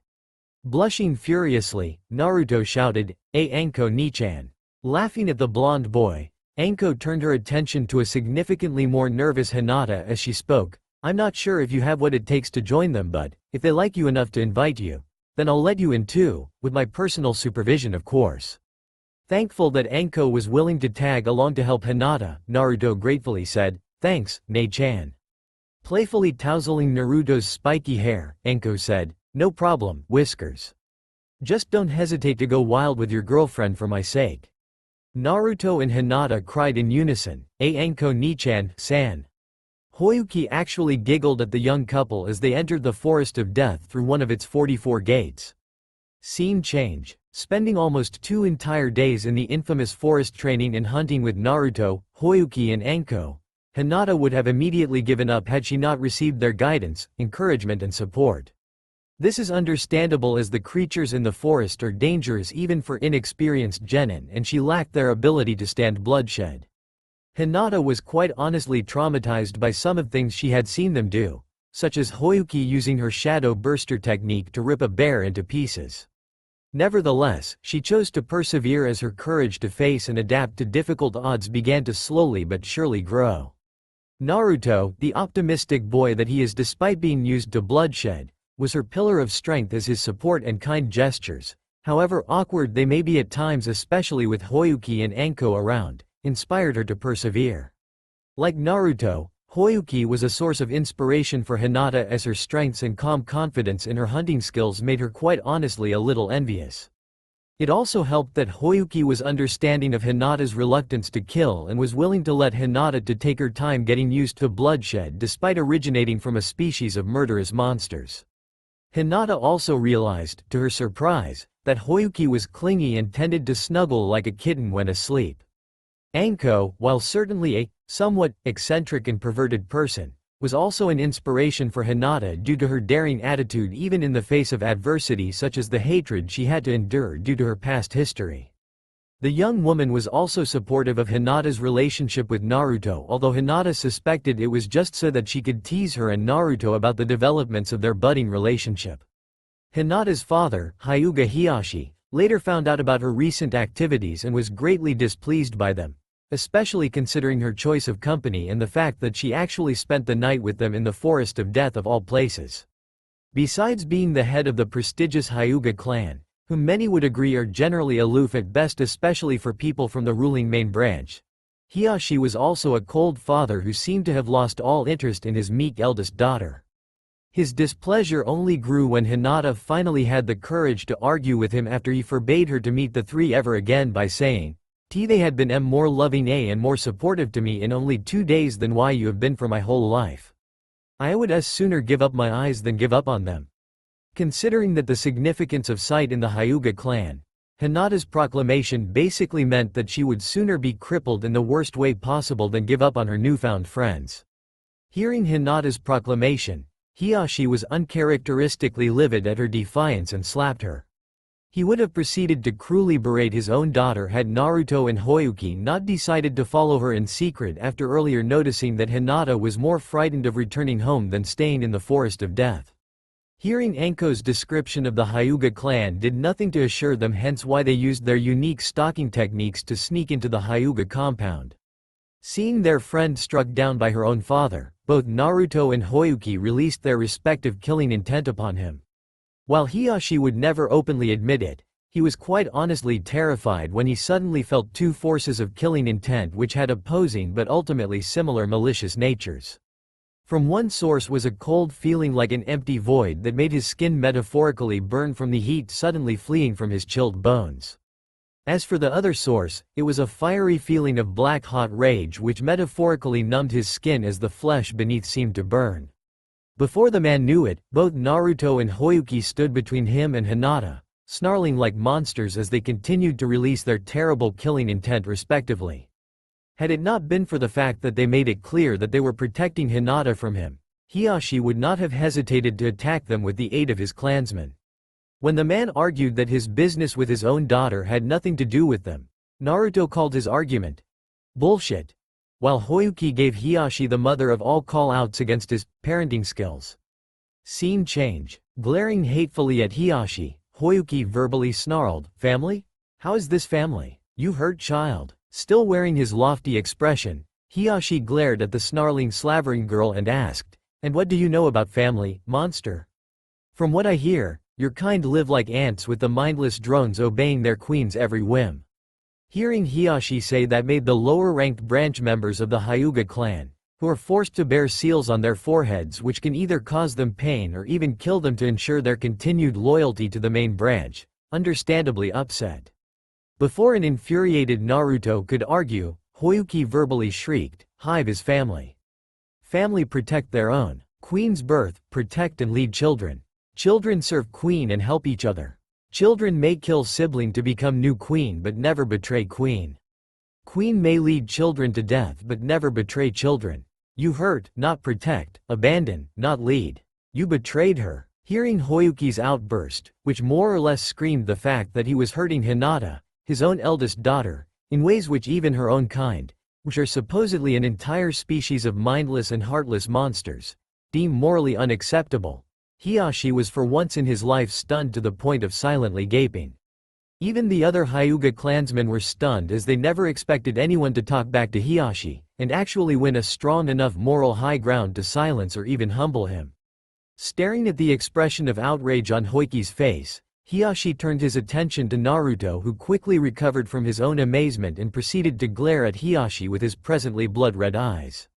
Blushing furiously, Naruto shouted, Anko Nichan." Laughing at the blonde boy, Anko turned her attention to a significantly more nervous Hinata as she spoke, "I'm not sure if you have what it takes to join them, but if they like you enough to invite you, then I'll let you in too, with my personal supervision of course." Thankful that Anko was willing to tag along to help Hinata, Naruto gratefully said, "Thanks, Nei-chan." Playfully tousling Naruto's spiky hair, Anko said, "No problem, Whiskers. Just don't hesitate to go wild with your girlfriend for my sake." Naruto and Hinata cried in unison, Anko Nichan-san." Hoyuki actually giggled at the young couple as they entered the Forest of Death through one of its 44 gates. Scene change. Spending almost 2 entire days in the infamous forest training and hunting with Naruto, Hoyuki and Anko, Hinata would have immediately given up had she not received their guidance, encouragement and support. This is understandable as the creatures in the forest are dangerous even for inexperienced genin and she lacked their ability to stand bloodshed. Hinata was quite honestly traumatized by some of things she had seen them do, such as Hoyuki using her shadow burster technique to rip a bear into pieces. Nevertheless, she chose to persevere as her courage to face and adapt to difficult odds began to slowly but surely grow. Naruto, the optimistic boy that he is despite being used to bloodshed, was her pillar of strength as his support and kind gestures, however awkward they may be at times especially with Hoyuki and Anko around, inspired her to persevere. Like Naruto, Hoyuki was a source of inspiration for Hinata as her strengths and calm confidence in her hunting skills made her quite honestly a little envious. It also helped that Hoyuki was understanding of Hinata's reluctance to kill and was willing to let Hinata to take her time getting used to bloodshed despite originating from a species of murderous monsters. Hinata also realized, to her surprise, that Hoyuki was clingy and tended to snuggle like a kitten when asleep. Anko, while certainly a somewhat eccentric and perverted person, was also an inspiration for Hinata due to her daring attitude even in the face of adversity such as the hatred she had to endure due to her past history. The young woman was also supportive of Hinata's relationship with Naruto, although Hinata suspected it was just so that she could tease her and Naruto about the developments of their budding relationship. Hinata's father, Hyuga Hiyashi, later found out about her recent activities and was greatly displeased by them, especially considering her choice of company and the fact that she actually spent the night with them in the Forest of Death of all places. Besides being the head of the prestigious Hyuga clan, whom many would agree are generally aloof at best especially for people from the ruling main branch, Hiyashi was also a cold father who seemed to have lost all interest in his meek eldest daughter. His displeasure only grew when Hinata finally had the courage to argue with him after he forbade her to meet the three ever again by saying, "They had been more loving and more supportive to me in only 2 days than why you have been for my whole life. I would as sooner give up my eyes than give up on them." Considering that the significance of sight in the Hyuga clan, Hinata's proclamation basically meant that she would sooner be crippled in the worst way possible than give up on her newfound friends. Hearing Hinata's proclamation, Hiyashi was uncharacteristically livid at her defiance and slapped her. He would have proceeded to cruelly berate his own daughter had Naruto and Hoyuki not decided to follow her in secret after earlier noticing that Hinata was more frightened of returning home than staying in the Forest of Death. Hearing Anko's description of the Hyuga clan did nothing to assure them, hence why they used their unique stalking techniques to sneak into the Hyuga compound. Seeing their friend struck down by her own father, both Naruto and Hoyuki released their respective killing intent upon him. While Hiyashi would never openly admit it, he was quite honestly terrified when he suddenly felt two forces of killing intent which had opposing but ultimately similar malicious natures. From one source was a cold feeling like an empty void that made his skin metaphorically burn from the heat suddenly fleeing from his chilled bones. As for the other source, it was a fiery feeling of black-hot rage which metaphorically numbed his skin as the flesh beneath seemed to burn. Before the man knew it, both Naruto and Hoyuki stood between him and Hinata, snarling like monsters as they continued to release their terrible killing intent respectively. Had it not been for the fact that they made it clear that they were protecting Hinata from him, Hiyashi would not have hesitated to attack them with the aid of his clansmen. When the man argued that his business with his own daughter had nothing to do with them, Naruto called his argument bullshit, while Hoyuki gave Hiyashi the mother of all call-outs against his parenting skills. Scene change. Glaring hatefully at Hiyashi, Hoyuki verbally snarled, "Family? How is this family? You hurt child." Still wearing his lofty expression, Hiyashi glared at the snarling slavering girl and asked, "And what do you know about family, monster? From what I hear, your kind live like ants with the mindless drones obeying their queen's every whim." Hearing Hiyashi say that made the lower-ranked branch members of the Hyuga clan, who are forced to bear seals on their foreheads which can either cause them pain or even kill them to ensure their continued loyalty to the main branch, understandably upset. Before an infuriated Naruto could argue, Hoyuki verbally shrieked, "Hive is family. Family protect their own. Queen's birth, protect and lead children. Children serve queen and help each other. Children may kill sibling to become new queen but never betray queen. Queen may lead children to death but never betray children. You hurt, not protect, abandon, not lead. You betrayed her." Hearing Hoyuki's outburst, which more or less screamed the fact that he was hurting Hinata, his own eldest daughter, in ways which even her own kind, which are supposedly an entire species of mindless and heartless monsters, deem morally unacceptable, Hiyashi was for once in his life stunned to the point of silently gaping. Even the other Hyuga clansmen were stunned as they never expected anyone to talk back to Hiyashi, and actually win a strong enough moral high ground to silence or even humble him. Staring at the expression of outrage on Hoyuki's face, Hiyashi turned his attention to Naruto, who quickly recovered from his own amazement and proceeded to glare at Hiyashi with his presently blood-red eyes.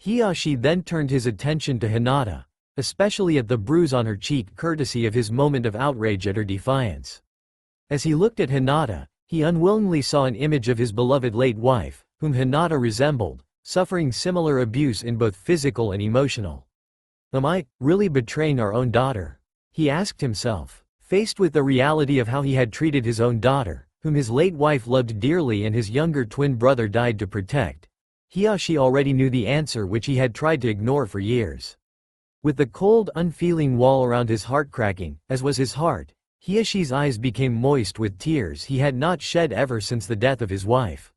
Hiyashi then turned his attention to Hinata, especially at the bruise on her cheek courtesy of his moment of outrage at her defiance. As he looked at Hinata, he unwillingly saw an image of his beloved late wife, whom Hinata resembled, suffering similar abuse in both physical and emotional. "Am I really betraying our own daughter?" he asked himself. Faced with the reality of how he had treated his own daughter, whom his late wife loved dearly and his younger twin brother died to protect, Hiyashi already knew the answer which he had tried to ignore for years. With the cold, unfeeling wall around his heart cracking, as was his heart, Hiyashi's eyes became moist with tears he had not shed ever since the death of his wife.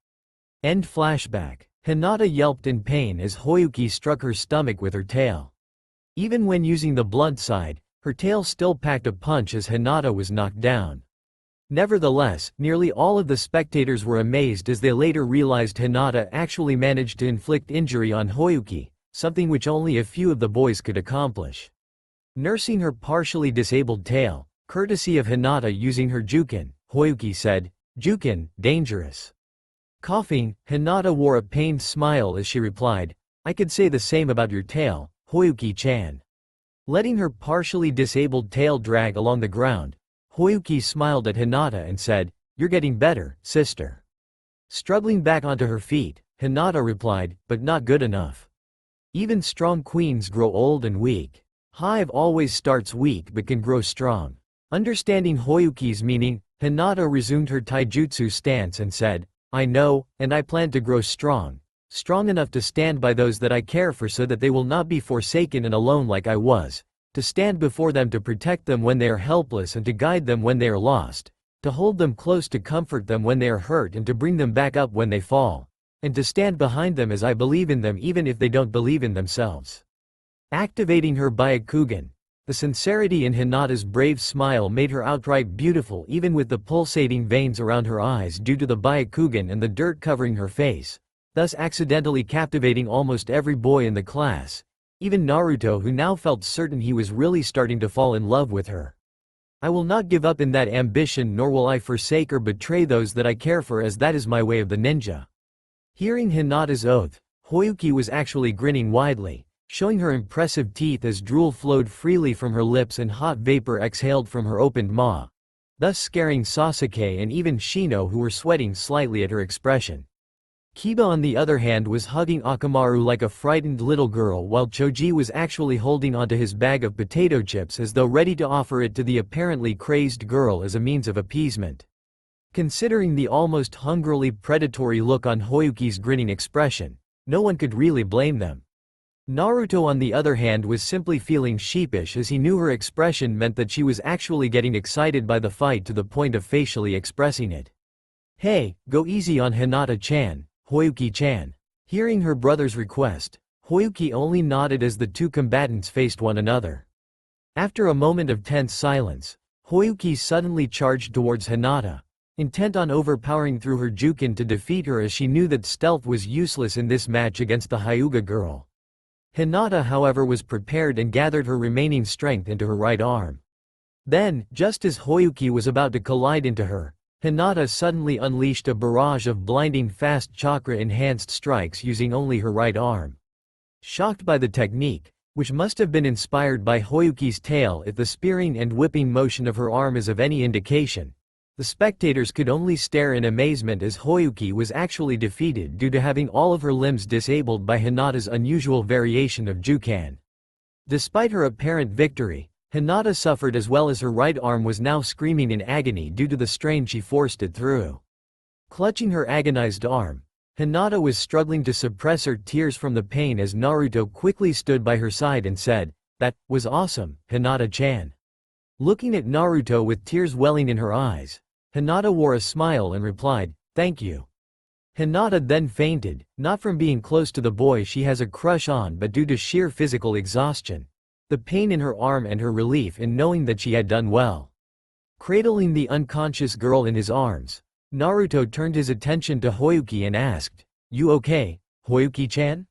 End flashback. Hinata yelped in pain as Hoyuki struck her stomach with her tail. Even when using the blunt side, her tail still packed a punch as Hinata was knocked down. Nevertheless, nearly all of the spectators were amazed as they later realized Hinata actually managed to inflict injury on Hoyuki, something which only a few of the boys could accomplish. Nursing her partially disabled tail, courtesy of Hinata using her Jukin, Hoyuki said, "Jukin, dangerous." Coughing, Hinata wore a pained smile as she replied, "I could say the same about your tail, Hoyuki-chan." Letting her partially disabled tail drag along the ground, Hoyuki smiled at Hinata and said, "You're getting better, sister." Struggling back onto her feet, Hinata replied, "But not good enough. Even strong queens grow old and weak. Hive always starts weak but can grow strong." Understanding Hoyuki's meaning, Hinata resumed her taijutsu stance and said, "I know, and I plan to grow strong enough to stand by those that I care for so that they will not be forsaken and alone like I was, to stand before them to protect them when they are helpless and to guide them when they are lost, to hold them close to comfort them when they are hurt and to bring them back up when they fall, and to stand behind them as I believe in them even if they don't believe in themselves." Activating her Byakugan, the sincerity in Hinata's brave smile made her outright beautiful even with the pulsating veins around her eyes due to the Byakugan and the dirt covering her face, thus accidentally captivating almost every boy in the class, even Naruto, who now felt certain he was really starting to fall in love with her. "I will not give up in that ambition, nor will I forsake or betray those that I care for, as that is my way of the ninja." Hearing Hinata's oath, Hoyuki was actually grinning widely, showing her impressive teeth as drool flowed freely from her lips and hot vapor exhaled from her opened maw, thus scaring Sasuke and even Shino, who were sweating slightly at her expression. Kiba on the other hand was hugging Akamaru like a frightened little girl, while Choji was actually holding onto his bag of potato chips as though ready to offer it to the apparently crazed girl as a means of appeasement. Considering the almost hungrily predatory look on Hoyuki's grinning expression, no one could really blame them. Naruto on the other hand was simply feeling sheepish as he knew her expression meant that she was actually getting excited by the fight to the point of facially expressing it. "Hey, go easy on Hinata-chan, Hoyuki-chan." Hearing her brother's request, Hoyuki only nodded as the two combatants faced one another. After a moment of tense silence, Hoyuki suddenly charged towards Hinata, intent on overpowering through her Jukin to defeat her, as she knew that stealth was useless in this match against the Hyuga girl. Hinata, however, was prepared and gathered her remaining strength into her right arm. Then, just as Hoyuki was about to collide into her, Hinata suddenly unleashed a barrage of blinding fast chakra-enhanced strikes using only her right arm. Shocked by the technique, which must have been inspired by Hoyuki's tail if the spearing and whipping motion of her arm is of any indication, the spectators could only stare in amazement as Hoyuki was actually defeated due to having all of her limbs disabled by Hinata's unusual variation of Jukan. Despite her apparent victory, Hinata suffered as well, as her right arm was now screaming in agony due to the strain she forced it through. Clutching her agonized arm, Hinata was struggling to suppress her tears from the pain as Naruto quickly stood by her side and said, "That was awesome, Hinata-chan." Looking at Naruto with tears welling in her eyes, Hinata wore a smile and replied, "Thank you." Hinata then fainted, not from being close to the boy she has a crush on but due to sheer physical exhaustion, the pain in her arm and her relief in knowing that she had done well. Cradling the unconscious girl in his arms, Naruto turned his attention to Hoyuki and asked, "You okay, Hoyuki-chan?"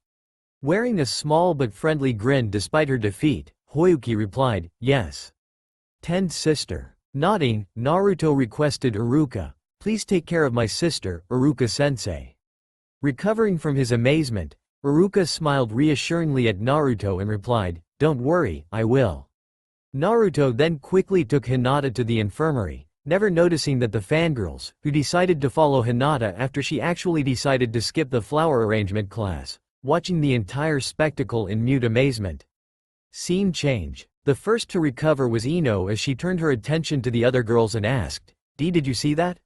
Wearing a small but friendly grin despite her defeat, Hoyuki replied, "Yes." "Tend sister." Nodding, Naruto requested Iruka, "Please take care of my sister, Iruka-sensei." Recovering from his amazement, Iruka smiled reassuringly at Naruto and replied, "Don't worry, I will." Naruto then quickly took Hinata to the infirmary, never noticing that the fangirls, who decided to follow Hinata after she actually decided to skip the flower arrangement class, watching the entire spectacle in mute amazement. Scene change. The first to recover was Ino as she turned her attention to the other girls and asked, Did you see that?"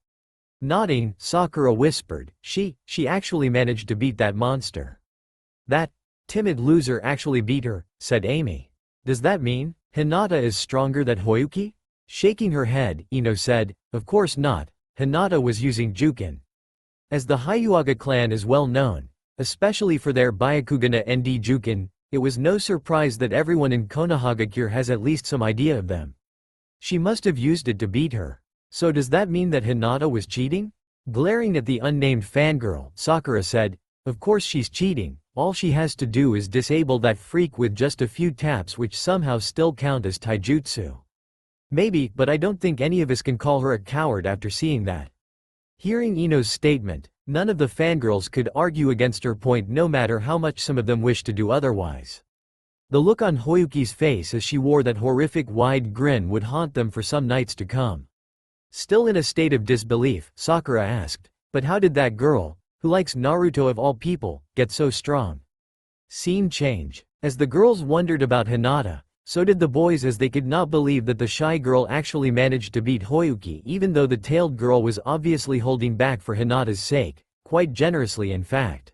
Nodding, Sakura whispered, She actually managed to beat that monster." "That timid loser actually beat her," said Amy. "Does that mean Hinata is stronger than Hoyuki?" Shaking her head, Ino said, "Of course not, Hinata was using Jukin." As the Hyuga clan is well known, especially for their Byakugana ND Jukin, it was no surprise that everyone in Konohagakure has at least some idea of them. She must have used it to beat her. So does that mean that Hinata was cheating? Glaring at the unnamed fangirl, Sakura said, of course she's cheating, all she has to do is disable that freak with just a few taps which somehow still count as taijutsu. Maybe, but I don't think any of us can call her a coward after seeing that. Hearing Ino's statement, none of the fangirls could argue against her point no matter how much some of them wished to do otherwise. The look on Hoyuki's face as she wore that horrific wide grin would haunt them for some nights to come. Still in a state of disbelief, Sakura asked, but how did that girl, who likes Naruto of all people, get so strong? Scene change. As the girls wondered about Hinata, so did the boys as they could not believe that the shy girl actually managed to beat Hoyuki even though the tailed girl was obviously holding back for Hinata's sake, quite generously in fact.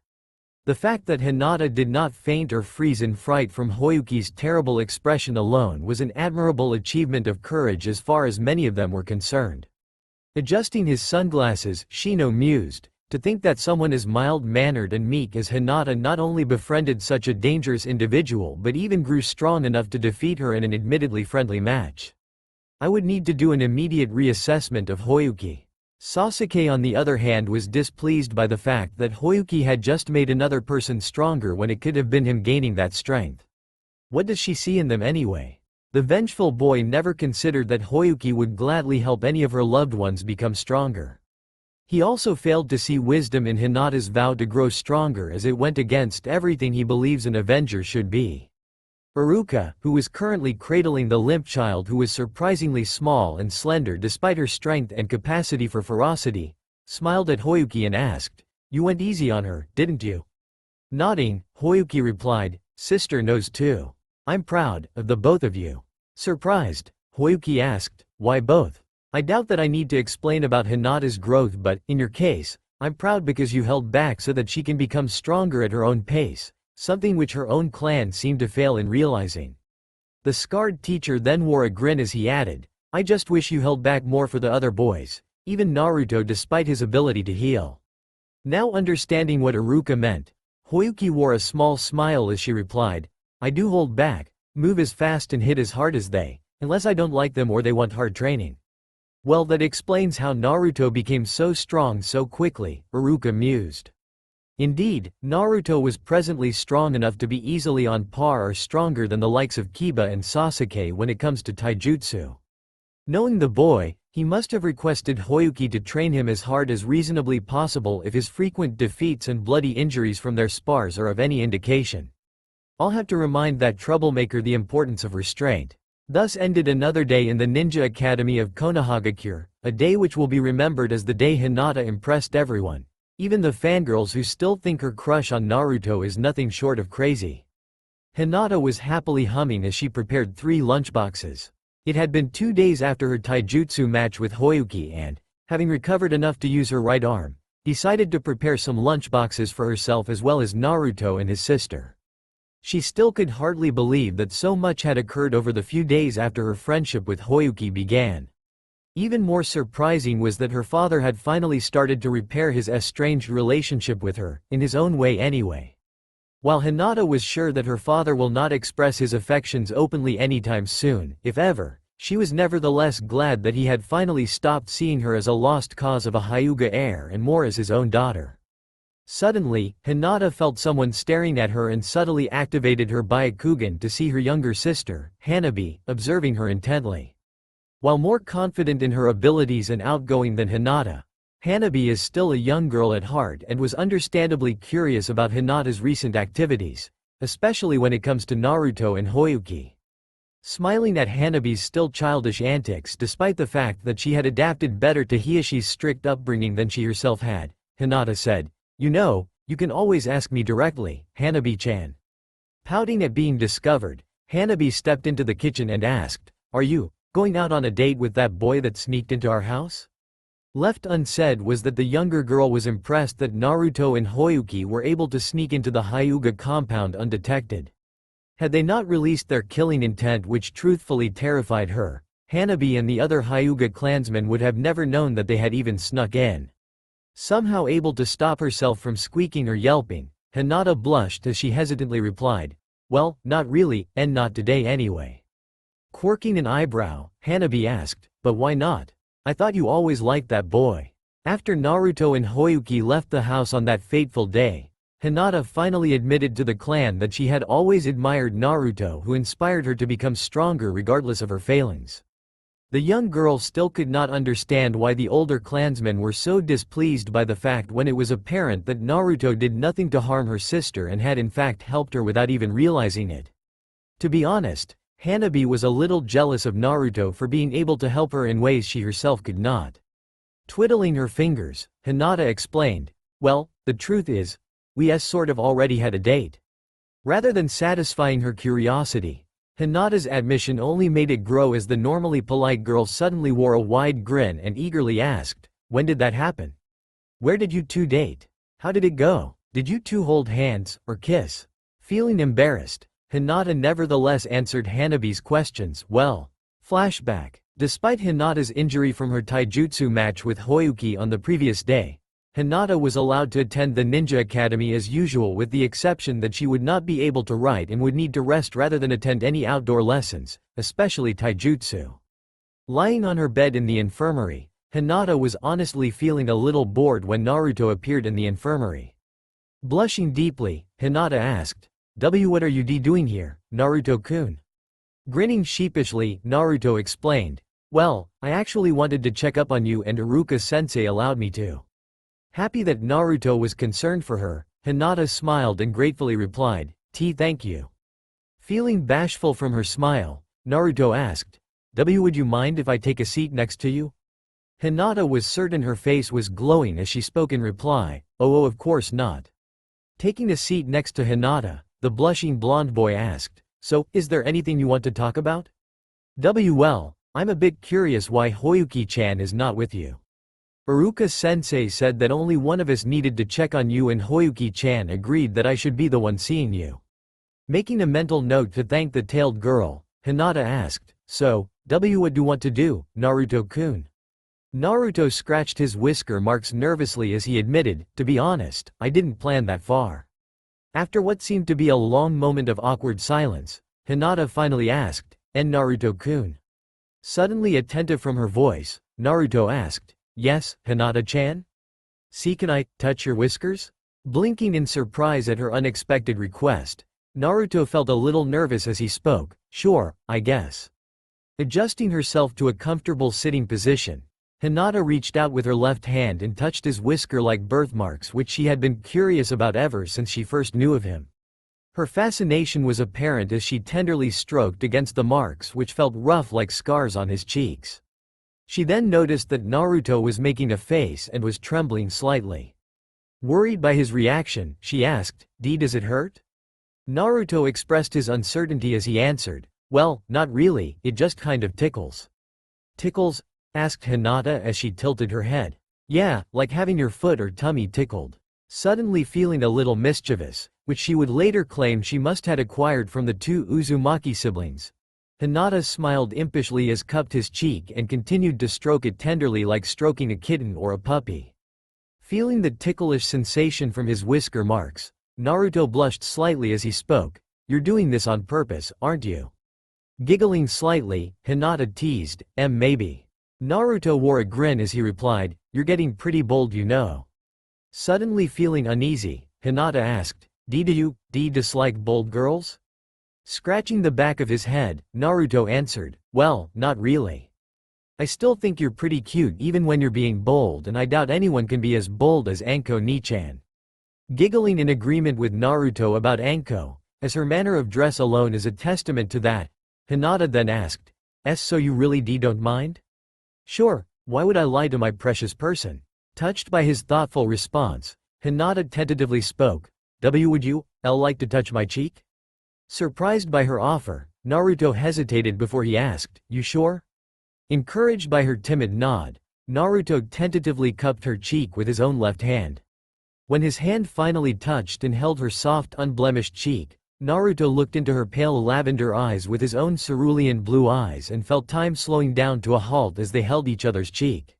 The fact that Hinata did not faint or freeze in fright from Hoyuki's terrible expression alone was an admirable achievement of courage as far as many of them were concerned. Adjusting his sunglasses, Shino mused, to think that someone as mild-mannered and meek as Hinata not only befriended such a dangerous individual but even grew strong enough to defeat her in an admittedly friendly match. I would need to do an immediate reassessment of Hoyuki. Sasuke on the other hand was displeased by the fact that Hoyuki had just made another person stronger when it could have been him gaining that strength. What does she see in them anyway? The vengeful boy never considered that Hoyuki would gladly help any of her loved ones become stronger. He also failed to see wisdom in Hinata's vow to grow stronger as it went against everything he believes an Avenger should be. Iruka, who was currently cradling the limp child who was surprisingly small and slender despite her strength and capacity for ferocity, smiled at Hoyuki and asked, "You went easy on her, didn't you?" Nodding, Hoyuki replied, "Sister knows too. I'm proud of the both of you." Surprised, Hoyuki asked, "Why both?" "I doubt that I need to explain about Hinata's growth, but, in your case, I'm proud because you held back so that she can become stronger at her own pace. Something which her own clan seemed to fail in realizing." The scarred teacher then wore a grin as he added, "I just wish you held back more for the other boys, even Naruto despite his ability to heal." Now understanding what Iruka meant, Hoyuki wore a small smile as she replied, "I do hold back, move as fast and hit as hard as they, unless I don't like them or they want hard training." Well, that explains how Naruto became so strong so quickly, Iruka mused. Indeed, Naruto was presently strong enough to be easily on par or stronger than the likes of Kiba and Sasuke when it comes to taijutsu. Knowing the boy, he must have requested Hoyuki to train him as hard as reasonably possible if his frequent defeats and bloody injuries from their spars are of any indication. I'll have to remind that troublemaker the importance of restraint. Thus ended another day in the Ninja Academy of Konohagakure, a day which will be remembered as the day Hinata impressed everyone. Even the fangirls who still think her crush on Naruto is nothing short of crazy. Hinata was happily humming as she prepared 3 lunchboxes. It had been 2 days after her taijutsu match with Hoyuki and, having recovered enough to use her right arm, decided to prepare some lunchboxes for herself as well as Naruto and his sister. She still could hardly believe that so much had occurred over the few days after her friendship with Hoyuki began. Even more surprising was that her father had finally started to repair his estranged relationship with her, in his own way anyway. While Hinata was sure that her father will not express his affections openly anytime soon, if ever, she was nevertheless glad that he had finally stopped seeing her as a lost cause of a Hyuga heir and more as his own daughter. Suddenly, Hinata felt someone staring at her and subtly activated her Byakugan to see her younger sister, Hanabi, observing her intently. While more confident in her abilities and outgoing than Hinata, Hanabi is still a young girl at heart and was understandably curious about Hinata's recent activities, especially when it comes to Naruto and Hoyuki. Smiling at Hanabi's still childish antics despite the fact that she had adapted better to Hiyoshi's strict upbringing than she herself had, Hinata said, "You know, you can always ask me directly, Hanabi-chan." Pouting at being discovered, Hanabi stepped into the kitchen and asked, "Are you going out on a date with that boy that sneaked into our house?" Left unsaid was that the younger girl was impressed that Naruto and Hoyuki were able to sneak into the Hyuga compound undetected. Had they not released their killing intent, which truthfully terrified her, Hanabi and the other Hyuga clansmen would have never known that they had even snuck in. Somehow able to stop herself from squeaking or yelping, Hinata blushed as she hesitantly replied, "Well, not really, and not today anyway." Quirking an eyebrow, Hanabi asked, "But why not?" I thought you always liked that boy. After Naruto and Hoyuki left the house on that fateful day, Hinata finally admitted to the clan that she had always admired Naruto, who inspired her to become stronger regardless of her failings. The young girl still could not understand why the older clansmen were so displeased by the fact when it was apparent that Naruto did nothing to harm her sister and had in fact helped her without even realizing it. To be honest, Hanabi was a little jealous of Naruto for being able to help her in ways she herself could not. Twiddling her fingers, Hinata explained, "Well, the truth is, we sort of already had a date." Rather than satisfying her curiosity, Hinata's admission only made it grow as the normally polite girl suddenly wore a wide grin and eagerly asked, "When did that happen? Where did you two date? How did it go? Did you two hold hands, or kiss?" Feeling embarrassed, Hinata nevertheless answered Hanabi's questions. Well, flashback. Despite Hinata's injury from her taijutsu match with Hoyuki on the previous day, Hinata was allowed to attend the Ninja Academy as usual, with the exception that she would not be able to write and would need to rest rather than attend any outdoor lessons, especially taijutsu. Lying on her bed in the infirmary, Hinata was honestly feeling a little bored when Naruto appeared in the infirmary. Blushing deeply, Hinata asked, "What are you doing here, Naruto-kun?" Grinning sheepishly, Naruto explained, "Well, I actually wanted to check up on you and Iruka-sensei allowed me to." Happy that Naruto was concerned for her, Hinata smiled and gratefully replied, "Thank you." Feeling bashful from her smile, Naruto asked, "Would you mind if I take a seat next to you?" Hinata was certain her face was glowing as she spoke in reply, "Oh, of course not." Taking a seat next to Hinata, the blushing blonde boy asked, "So, is there anything you want to talk about?" Well, I'm a bit curious why Hoyuki-chan is not with you. Iruka-sensei said that only one of us needed to check on you and Hoyuki-chan agreed that I should be the one seeing you. Making a mental note to thank the tailed girl, Hinata asked, "So, what do you want to do, Naruto-kun?" Naruto scratched his whisker marks nervously as he admitted, "To be honest, I didn't plan that far." After what seemed to be a long moment of awkward silence, Hinata finally asked, "And Naruto-kun?" Suddenly attentive from her voice, Naruto asked, "Yes, Hinata-chan? See, can I touch your whiskers?" Blinking in surprise at her unexpected request, Naruto felt a little nervous as he spoke, "Sure, I guess." Adjusting herself to a comfortable sitting position, Hinata reached out with her left hand and touched his whisker-like birthmarks, which she had been curious about ever since she first knew of him. Her fascination was apparent as she tenderly stroked against the marks, which felt rough like scars on his cheeks. She then noticed that Naruto was making a face and was trembling slightly. Worried by his reaction, she asked, "Does it hurt?" Naruto expressed his uncertainty as he answered, "Well, not really, it just kind of tickles." "Tickles?" asked Hinata as she tilted her head. "Yeah, like having your foot or tummy tickled." Suddenly feeling a little mischievous, which she would later claim she must had acquired from the two Uzumaki siblings, Hinata smiled impishly as cupped his cheek and continued to stroke it tenderly like stroking a kitten or a puppy. Feeling the ticklish sensation from his whisker marks, Naruto blushed slightly as he spoke, "You're doing this on purpose, aren't you?" Giggling slightly, Hinata teased, Maybe." Naruto wore a grin as he replied, "You're getting pretty bold, you know." Suddenly feeling uneasy, Hinata asked, do you dislike bold girls?" Scratching the back of his head, Naruto answered, "Well, not really. I still think you're pretty cute even when you're being bold, and I doubt anyone can be as bold as Anko Ni-chan." Giggling in agreement with Naruto about Anko, as her manner of dress alone is a testament to that, Hinata then asked, "So you really don't mind?" "Sure, why would I lie to my precious person?" Touched by his thoughtful response, Hinata tentatively spoke, Would you like to touch my cheek?" Surprised by her offer, Naruto hesitated before he asked, "You sure?" Encouraged by her timid nod, Naruto tentatively cupped her cheek with his own left hand. When his hand finally touched and held her soft unblemished cheek, Naruto looked into her pale lavender eyes with his own cerulean blue eyes and felt time slowing down to a halt as they held each other's cheek.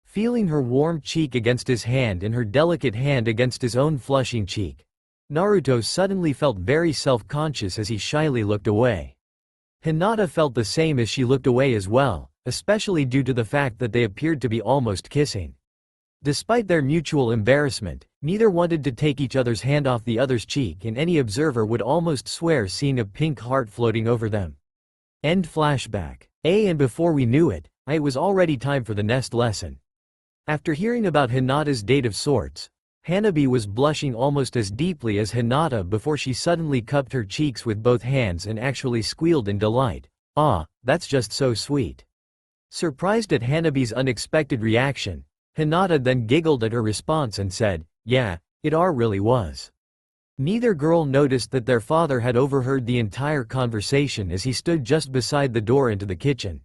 Feeling her warm cheek against his hand and her delicate hand against his own flushing cheek, Naruto suddenly felt very self-conscious as he shyly looked away. Hinata felt the same as she looked away as well, especially due to the fact that they appeared to be almost kissing. Despite their mutual embarrassment, neither wanted to take each other's hand off the other's cheek, and any observer would almost swear seeing a pink heart floating over them. End flashback. And before we knew it, it was already time for the next lesson. After hearing about Hinata's date of sorts, Hanabi was blushing almost as deeply as Hinata before she suddenly cupped her cheeks with both hands and actually squealed in delight. "Ah, that's just so sweet." Surprised at Hanabi's unexpected reaction, Hinata then giggled at her response and said, "Yeah, it really was." Neither girl noticed that their father had overheard the entire conversation as he stood just beside the door into the kitchen.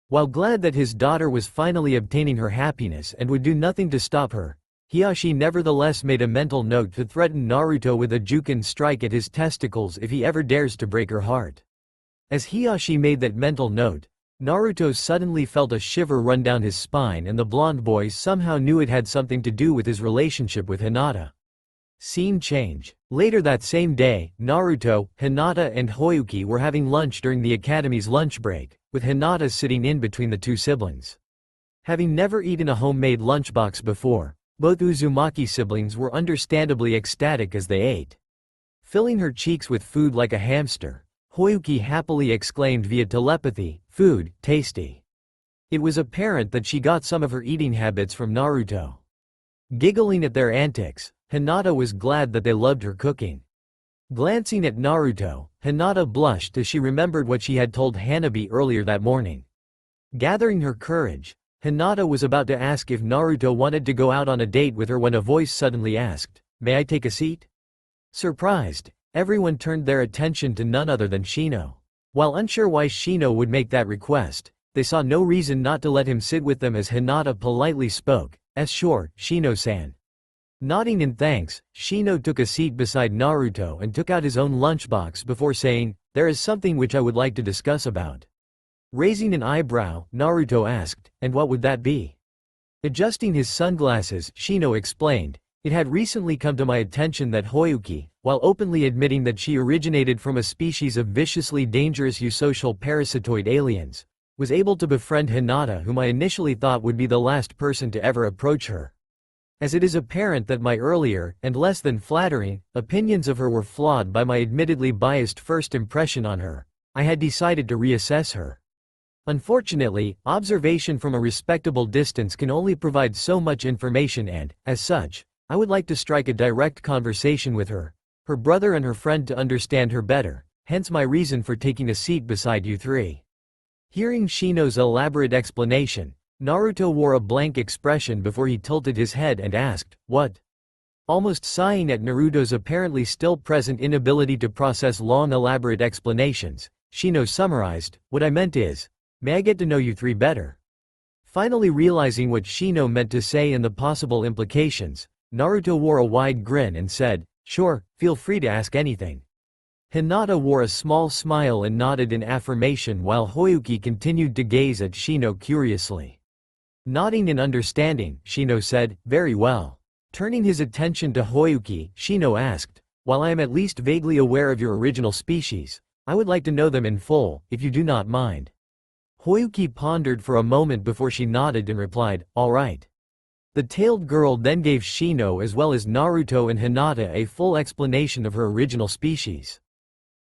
While glad that his daughter was finally obtaining her happiness and would do nothing to stop her, Hiyashi nevertheless made a mental note to threaten Naruto with a Juken strike at his testicles if he ever dares to break her heart. As Hiyashi made that mental note, Naruto suddenly felt a shiver run down his spine, and the blonde boy somehow knew it had something to do with his relationship with Hinata. Scene change. Later that same day, Naruto, Hinata and Hoyuki were having lunch during the academy's lunch break, with Hinata sitting in between the two siblings. Having never eaten a homemade lunchbox before, both Uzumaki siblings were understandably ecstatic as they ate. Filling her cheeks with food like a hamster, Hoyuki happily exclaimed via telepathy, "Food, tasty." It was apparent that she got some of her eating habits from Naruto. Giggling at their antics, Hinata was glad that they loved her cooking. Glancing at Naruto, Hinata blushed as she remembered what she had told Hanabi earlier that morning. Gathering her courage, Hinata was about to ask if Naruto wanted to go out on a date with her when a voice suddenly asked, "May I take a seat?" Surprised, everyone turned their attention to none other than Shino. While unsure why Shino would make that request, they saw no reason not to let him sit with them as Hinata politely spoke, "Sure, Shino-san." Nodding in thanks, Shino took a seat beside Naruto and took out his own lunchbox before saying, "There is something which I would like to discuss about." Raising an eyebrow, Naruto asked, "And what would that be?" Adjusting his sunglasses, Shino explained, "It had recently come to my attention that Hoyuki, while openly admitting that she originated from a species of viciously dangerous eusocial parasitoid aliens, was able to befriend Hinata, whom I initially thought would be the last person to ever approach her. As it is apparent that my earlier, and less than flattering, opinions of her were flawed by my admittedly biased first impression on her, I had decided to reassess her. Unfortunately, observation from a respectable distance can only provide so much information, and, as such, I would like to strike a direct conversation with her, her brother and her friend to understand her better, hence my reason for taking a seat beside you three." Hearing Shino's elaborate explanation, Naruto wore a blank expression before he tilted his head and asked, "What?" Almost sighing at Naruto's apparently still present inability to process long elaborate explanations, Shino summarized, "What I meant is, may I get to know you three better?" Finally realizing what Shino meant to say and the possible implications, Naruto wore a wide grin and said, "Sure, feel free to ask anything." Hinata wore a small smile and nodded in affirmation while Hoyuki continued to gaze at Shino curiously. Nodding in understanding, Shino said, "Very well." Turning his attention to Hoyuki, Shino asked, "While I am at least vaguely aware of your original species, I would like to know them in full, if you do not mind." Hoyuki pondered for a moment before she nodded and replied, "All right." The tailed girl then gave Shino as well as Naruto and Hinata a full explanation of her original species.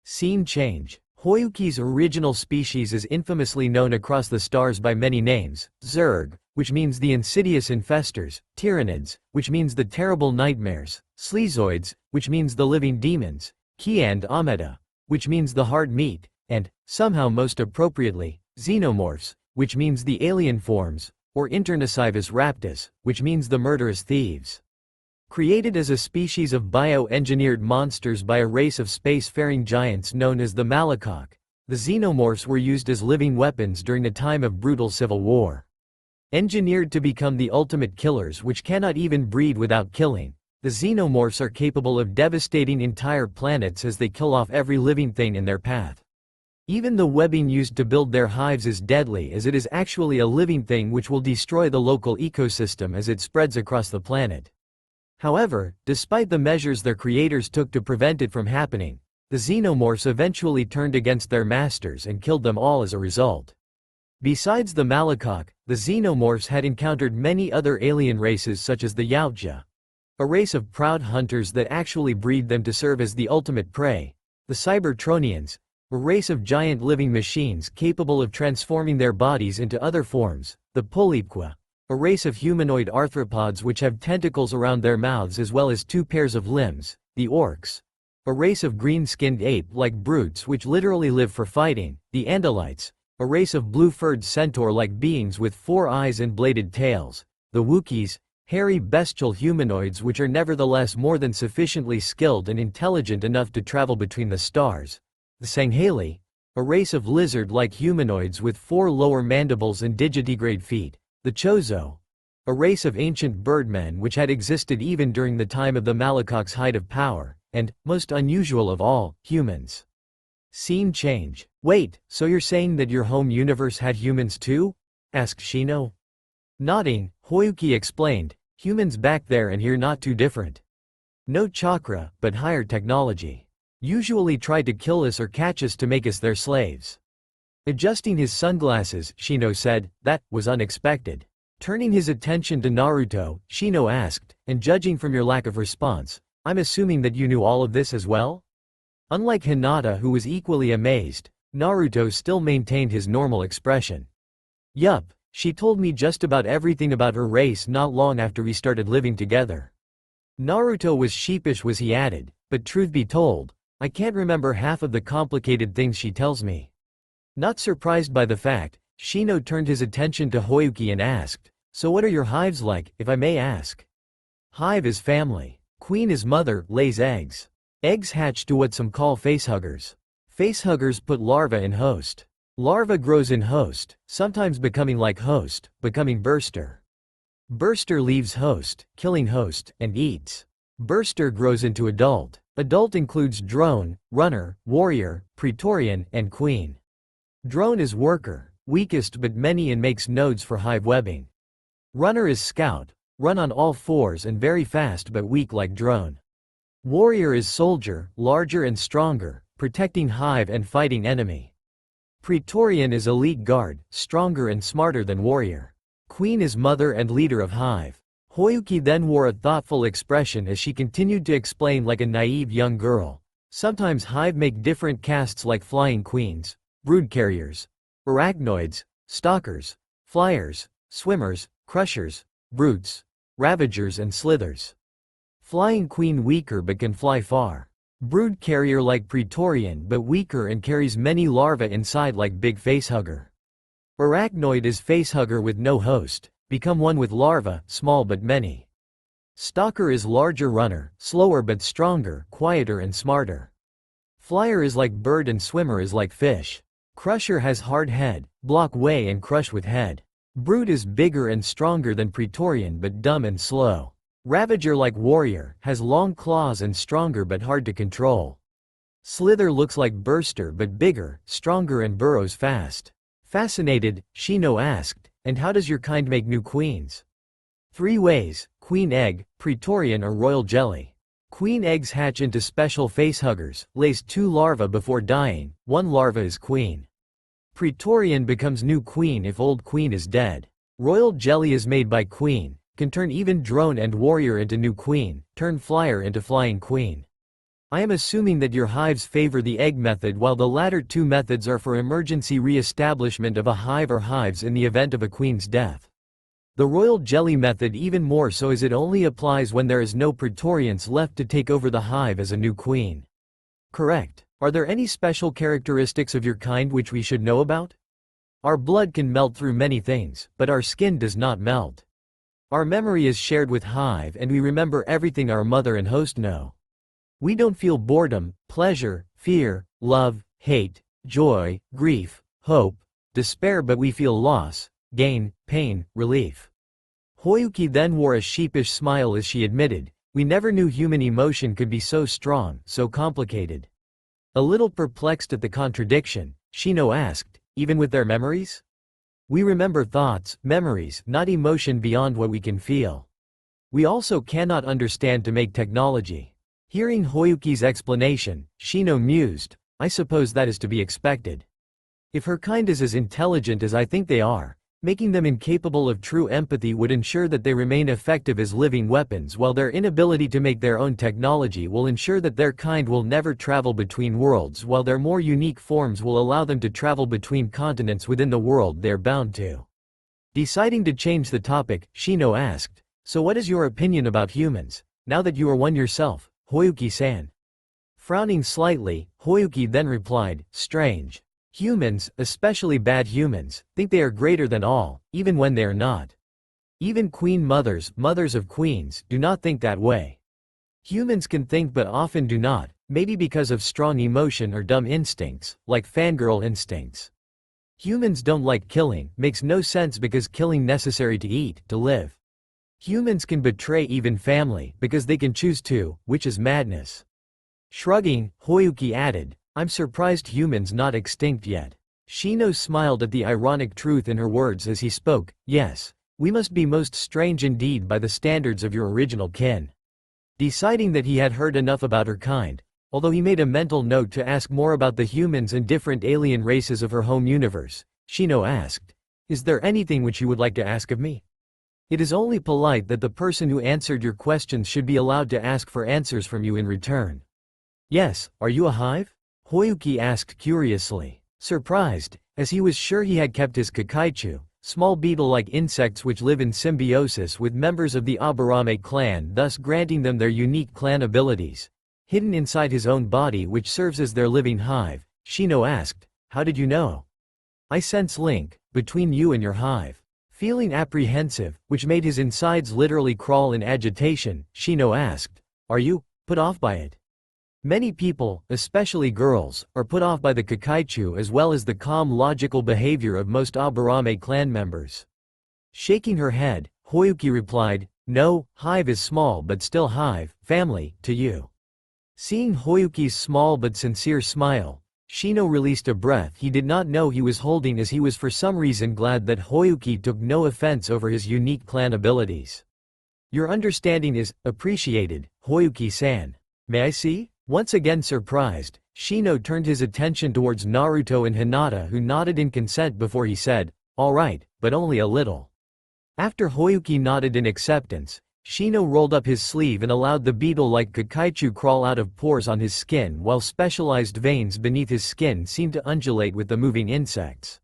Scene change. Hoyuki's original species is infamously known across the stars by many names: Zerg, which means the insidious infestors; Tyranids, which means the terrible nightmares; Sleazoids, which means the living demons; Ki and Ameta, which means the hard meat; and, somehow most appropriately, Xenomorphs, which means the alien forms, or Internecivus raptus, which means the murderous thieves. Created as a species of bio-engineered monsters by a race of space-faring giants known as the Malakok, the Xenomorphs were used as living weapons during a time of brutal civil war. Engineered to become the ultimate killers which cannot even breed without killing, the Xenomorphs are capable of devastating entire planets as they kill off every living thing in their path. Even the webbing used to build their hives is deadly, as it is actually a living thing which will destroy the local ecosystem as it spreads across the planet. However, despite the measures their creators took to prevent it from happening, the Xenomorphs eventually turned against their masters and killed them all as a result. Besides the Malacock, the Xenomorphs had encountered many other alien races such as the Yautja, a race of proud hunters that actually breed them to serve as the ultimate prey, the Cybertronians, a race of giant living machines capable of transforming their bodies into other forms, the Polypqua, a race of humanoid arthropods which have tentacles around their mouths as well as two pairs of limbs, the Orcs, a race of green-skinned ape-like brutes which literally live for fighting, the Andalites, a race of blue-furred centaur-like beings with 4 eyes and bladed tails, the Wookiees, hairy bestial humanoids which are nevertheless more than sufficiently skilled and intelligent enough to travel between the stars, the Sanghali, a race of lizard-like humanoids with 4 lower mandibles and digitigrade feet, the Chozo, a race of ancient birdmen which had existed even during the time of the Malacock's height of power, and, most unusual of all, humans. Scene change. Wait, so you're saying that your home universe had humans too? Asked Shino. Nodding, Hoyuki explained, humans back there and here not too different. No chakra, but higher technology. Usually tried to kill us or catch us to make us their slaves. Adjusting his sunglasses, Shino said, that was unexpected. Turning his attention to Naruto, Shino asked, and judging from your lack of response, I'm assuming that you knew all of this as well? Unlike Hinata, who was equally amazed, Naruto still maintained his normal expression. Yup, she told me just about everything about her race not long after we started living together. Naruto was sheepish as he added, but truth be told, I can't remember half of the complicated things she tells me. Not surprised by the fact, Shino turned his attention to Hoyuki and asked, so what are your hives like, if I may ask? Hive is family. Queen is mother, lays eggs. Eggs hatch to what some call facehuggers. Facehuggers put larvae in host. Larva grows in host, sometimes becoming like host, becoming burster. Burster leaves host, killing host, and eats. Burster grows into adult. Adult includes drone, runner, warrior, praetorian, and queen. Drone is worker, weakest but many and makes nodes for hive webbing. Runner is scout, run on all fours and very fast but weak like drone. Warrior is soldier, larger and stronger, protecting hive and fighting enemy. Praetorian is elite guard, stronger and smarter than warrior. Queen is mother and leader of hive. Hoyuki then wore a thoughtful expression as she continued to explain like a naive young girl. Sometimes hive make different castes like flying queens, brood carriers, arachnoids, stalkers, flyers, swimmers, crushers, brutes, ravagers and slithers. Flying queen weaker but can fly far. Brood carrier like praetorian but weaker and carries many larvae inside like big facehugger. Arachnoid is facehugger with no host, become one with larvae, small but many. Stalker is larger runner, slower but stronger, quieter and smarter. Flyer is like bird and swimmer is like fish. Crusher has hard head, block way and crush with head. Brood is bigger and stronger than praetorian but dumb and slow. Ravager like warrior, has long claws and stronger but hard to control. Slither looks like burster but bigger, stronger and burrows fast. Fascinated, Shino asked, and how does your kind make new queens? 3 ways, queen egg, praetorian or royal jelly. Queen eggs hatch into special facehuggers, lays 2 larvae before dying, 1 larva is queen. Praetorian becomes new queen if old queen is dead. Royal jelly is made by queen, can turn even drone and warrior into new queen, turn flyer into flying queen. I am assuming that your hives favor the egg method while the latter 2 methods are for emergency re-establishment of a hive or hives in the event of a queen's death. The royal jelly method even more so as it only applies when there is no praetorians left to take over the hive as a new queen. Correct. Are there any special characteristics of your kind which we should know about? Our blood can melt through many things, but our skin does not melt. Our memory is shared with hive and we remember everything our mother and host know. We don't feel boredom, pleasure, fear, love, hate, joy, grief, hope, despair, but we feel loss, gain, pain, relief. Hoyuki then wore a sheepish smile as she admitted, we never knew human emotion could be so strong, so complicated. A little perplexed at the contradiction, Shino asked, even with their memories? We remember thoughts, memories, not emotion beyond what we can feel. We also cannot understand to make technology. Hearing Hoyuki's explanation, Shino mused, I suppose that is to be expected. If her kind is as intelligent as I think they are, making them incapable of true empathy would ensure that they remain effective as living weapons, while their inability to make their own technology will ensure that their kind will never travel between worlds, while their more unique forms will allow them to travel between continents within the world they are bound to. Deciding to change the topic, Shino asked, "So what is your opinion about humans, now that you are one yourself, Hoyuki-san?" Frowning slightly, Hoyuki then replied, "Strange. Humans, especially bad humans, think they are greater than all, even when they are not. Even queen mothers, mothers of queens, do not think that way. Humans can think but often do not, maybe because of strong emotion or dumb instincts, like fangirl instincts. Humans don't like killing, makes no sense because killing necessary to eat, to live. Humans can betray even family, because they can choose to, which is madness." Shrugging, Hoyuki added, "I'm surprised humans not extinct yet." Shino smiled at the ironic truth in her words as he spoke, "Yes, we must be most strange indeed by the standards of your original kin." Deciding that he had heard enough about her kind, although he made a mental note to ask more about the humans and different alien races of her home universe, Shino asked, "Is there anything which you would like to ask of me? It is only polite that the person who answered your questions should be allowed to ask for answers from you in return." "Yes, are you a hive?" Hoyuki asked curiously, surprised, as he was sure he had kept his Kakaichu, small beetle-like insects which live in symbiosis with members of the Aburame clan, thus granting them their unique clan abilities, hidden inside his own body which serves as their living hive. Shino asked, "How did you know?" "I sense link between you and your hive." Feeling apprehensive, which made his insides literally crawl in agitation, Shino asked, "Are you put off by it?" Many people, especially girls, are put off by the Kakaichu as well as the calm logical behavior of most Aburame clan members. Shaking her head, Hoyuki replied, "No, hive is small but still hive, family, to you." Seeing Hoyuki's small but sincere smile, Shino released a breath he did not know he was holding, as he was for some reason glad that Hoyuki took no offense over his unique clan abilities. "Your understanding is appreciated, Hoyuki-san. May I see?" Once again surprised, Shino turned his attention towards Naruto and Hinata, who nodded in consent before he said, "All right, but only a little." After Hoyuki nodded in acceptance, Shino rolled up his sleeve and allowed the beetle-like Kakaichu crawl out of pores on his skin, while specialized veins beneath his skin seemed to undulate with the moving insects.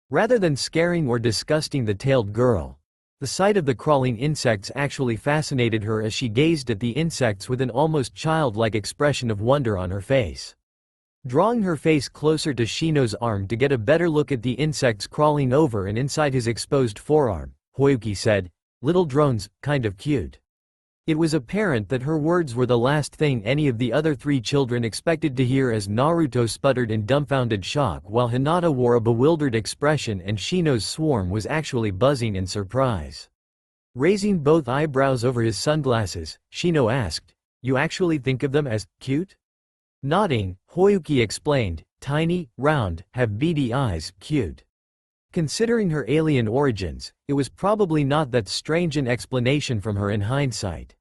Rather than scaring or disgusting the tailed girl, the sight of the crawling insects actually fascinated her, as she gazed at the insects with an almost childlike expression of wonder on her face. Drawing her face closer to Shino's arm to get a better look at the insects crawling over and inside his exposed forearm, Hoyuki said, "Little drones, kind of cute." It was apparent that her words were the last thing any of the other three children expected to hear, as Naruto sputtered in dumbfounded shock while Hinata wore a bewildered expression and Shino's swarm was actually buzzing in surprise. Raising both eyebrows over his sunglasses, Shino asked, "You actually think of them as cute?" Nodding, Hoyuki explained, "Tiny, round, have beady eyes, cute." Considering her alien origins, it was probably not that strange an explanation from her in hindsight.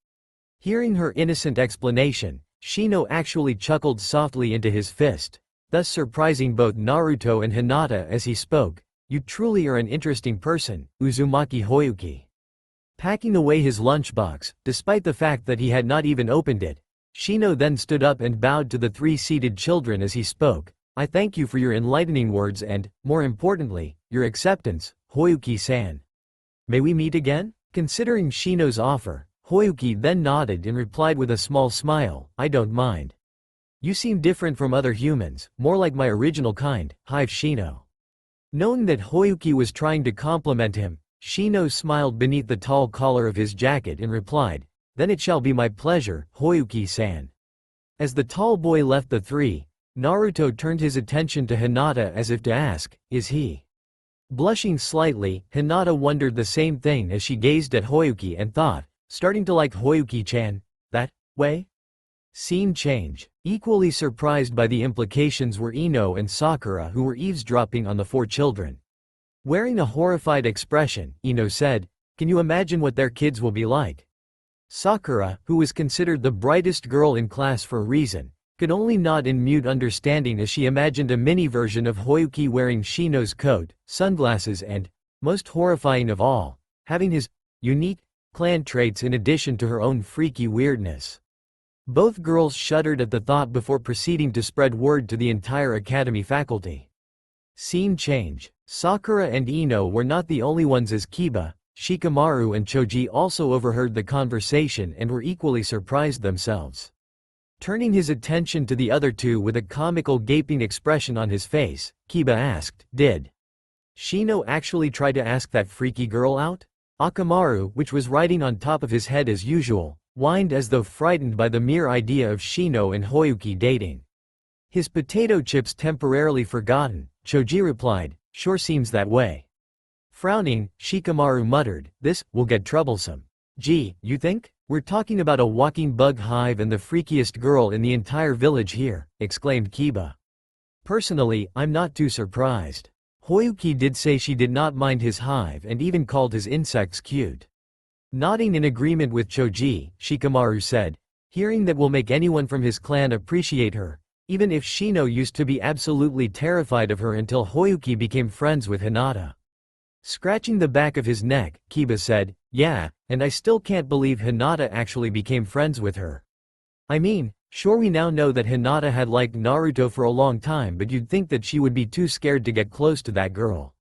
Hearing her innocent explanation, Shino actually chuckled softly into his fist, thus surprising both Naruto and Hinata as he spoke, "You truly are an interesting person, Uzumaki Hoyuki." Packing away his lunchbox, despite the fact that he had not even opened it, Shino then stood up and bowed to the three seated children as he spoke, "I thank you for your enlightening words and, more importantly, your acceptance, Hoyuki-san. May we meet again?" Considering Shino's offer, Hoyuki then nodded and replied with a small smile, "I don't mind. You seem different from other humans, more like my original kind, Hive Shino." Knowing that Hoyuki was trying to compliment him, Shino smiled beneath the tall collar of his jacket and replied, "Then it shall be my pleasure, Hoyuki-san." As the tall boy left the three, Naruto turned his attention to Hinata as if to ask, "Is he?" Blushing slightly, Hinata wondered the same thing as she gazed at Hoyuki and thought, starting to like Hoyuki-chan that way? Scene change. Equally surprised by the implications were Ino and Sakura, who were eavesdropping on the four children. Wearing a horrified expression, Ino said, "Can you imagine what their kids will be like?" Sakura, who was considered the brightest girl in class for a reason, could only nod in mute understanding as she imagined a mini version of Hoyuki wearing Shino's coat, sunglasses and, most horrifying of all, having his unique clan traits in addition to her own freaky weirdness. Both girls shuddered at the thought before proceeding to spread word to the entire academy faculty. Scene change. Sakura and Ino were not the only ones as Kiba, Shikamaru and Choji also overheard the conversation and were equally surprised themselves. Turning his attention to the other two with a comical gaping expression on his face, Kiba asked, "Did Shino actually try to ask that freaky girl out?" Akamaru, which was riding on top of his head as usual, whined as though frightened by the mere idea of Shino and Hoyuki dating. His potato chips temporarily forgotten, Choji replied, "Sure seems that way." Frowning, Shikamaru muttered, "This will get troublesome." "Gee, you think? We're talking about a walking bug hive and the freakiest girl in the entire village here," exclaimed Kiba. "Personally, I'm not too surprised. Hoyuki did say she did not mind his hive and even called his insects cute." Nodding in agreement with Choji, Shikamaru said, "Hearing that will make anyone from his clan appreciate her, even if Shino used to be absolutely terrified of her until Hoyuki became friends with Hinata." Scratching the back of his neck, Kiba said, "Yeah, and I still can't believe Hinata actually became friends with her. I mean, sure we now know that Hinata had liked Naruto for a long time, but you'd think that she would be too scared to get close to that girl.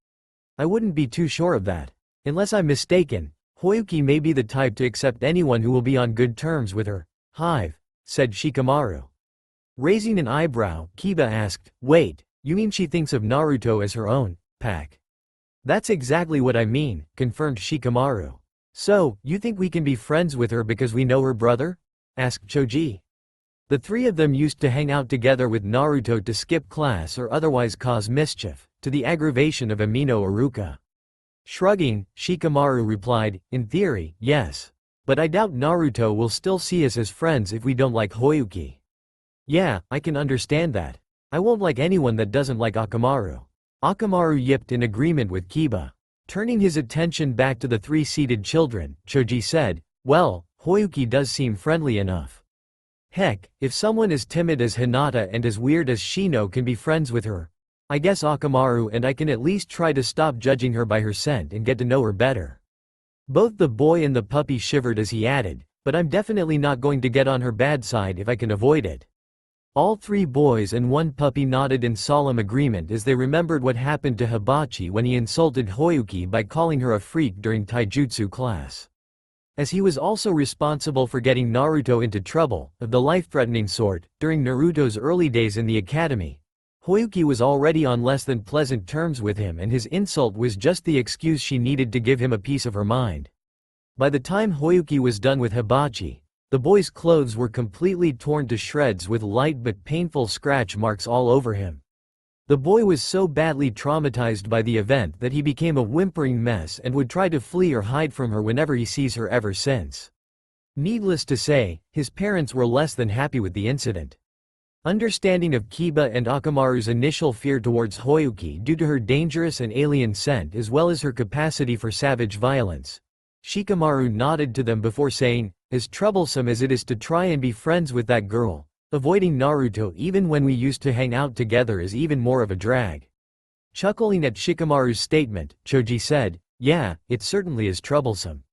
I wouldn't be too sure of that. Unless I'm mistaken, Hoyuki may be the type to accept anyone who will be on good terms with her hive," said Shikamaru. Raising an eyebrow, Kiba asked, "Wait, you mean she thinks of Naruto as her own pack?" "That's exactly what I mean," confirmed Shikamaru. "So, you think we can be friends with her because we know her brother?" asked Choji. The three of them used to hang out together with Naruto to skip class or otherwise cause mischief, to the aggravation of Amino Iruka. Shrugging, Shikamaru replied, "In theory, yes. But I doubt Naruto will still see us as friends if we don't like Hoyuki." "Yeah, I can understand that. I won't like anyone that doesn't like Akamaru." Akamaru yipped in agreement with Kiba. Turning his attention back to the three seated children, Choji said, "Well, Hoyuki does seem friendly enough. Heck, if someone as timid as Hinata and as weird as Shino can be friends with her, I guess Akamaru and I can at least try to stop judging her by her scent and get to know her better." Both the boy and the puppy shivered as he added, "But I'm definitely not going to get on her bad side if I can avoid it." All three boys and one puppy nodded in solemn agreement as they remembered what happened to Hibachi when he insulted Hoyuki by calling her a freak during taijutsu class. As he was also responsible for getting Naruto into trouble, of the life-threatening sort, during Naruto's early days in the academy, Hoyuki was already on less than pleasant terms with him and his insult was just the excuse she needed to give him a piece of her mind. By the time Hoyuki was done with Hibachi, the boy's clothes were completely torn to shreds with light but painful scratch marks all over him. The boy was so badly traumatized by the event that he became a whimpering mess and would try to flee or hide from her whenever he sees her ever since. Needless to say, his parents were less than happy with the incident. Understanding of Kiba and Akamaru's initial fear towards Hoyuki due to her dangerous and alien scent as well as her capacity for savage violence, Shikamaru nodded to them before saying, "As troublesome as it is to try and be friends with that girl, avoiding Naruto even when we used to hang out together is even more of a drag." Chuckling at Shikamaru's statement, Choji said, "Yeah, it certainly is troublesome."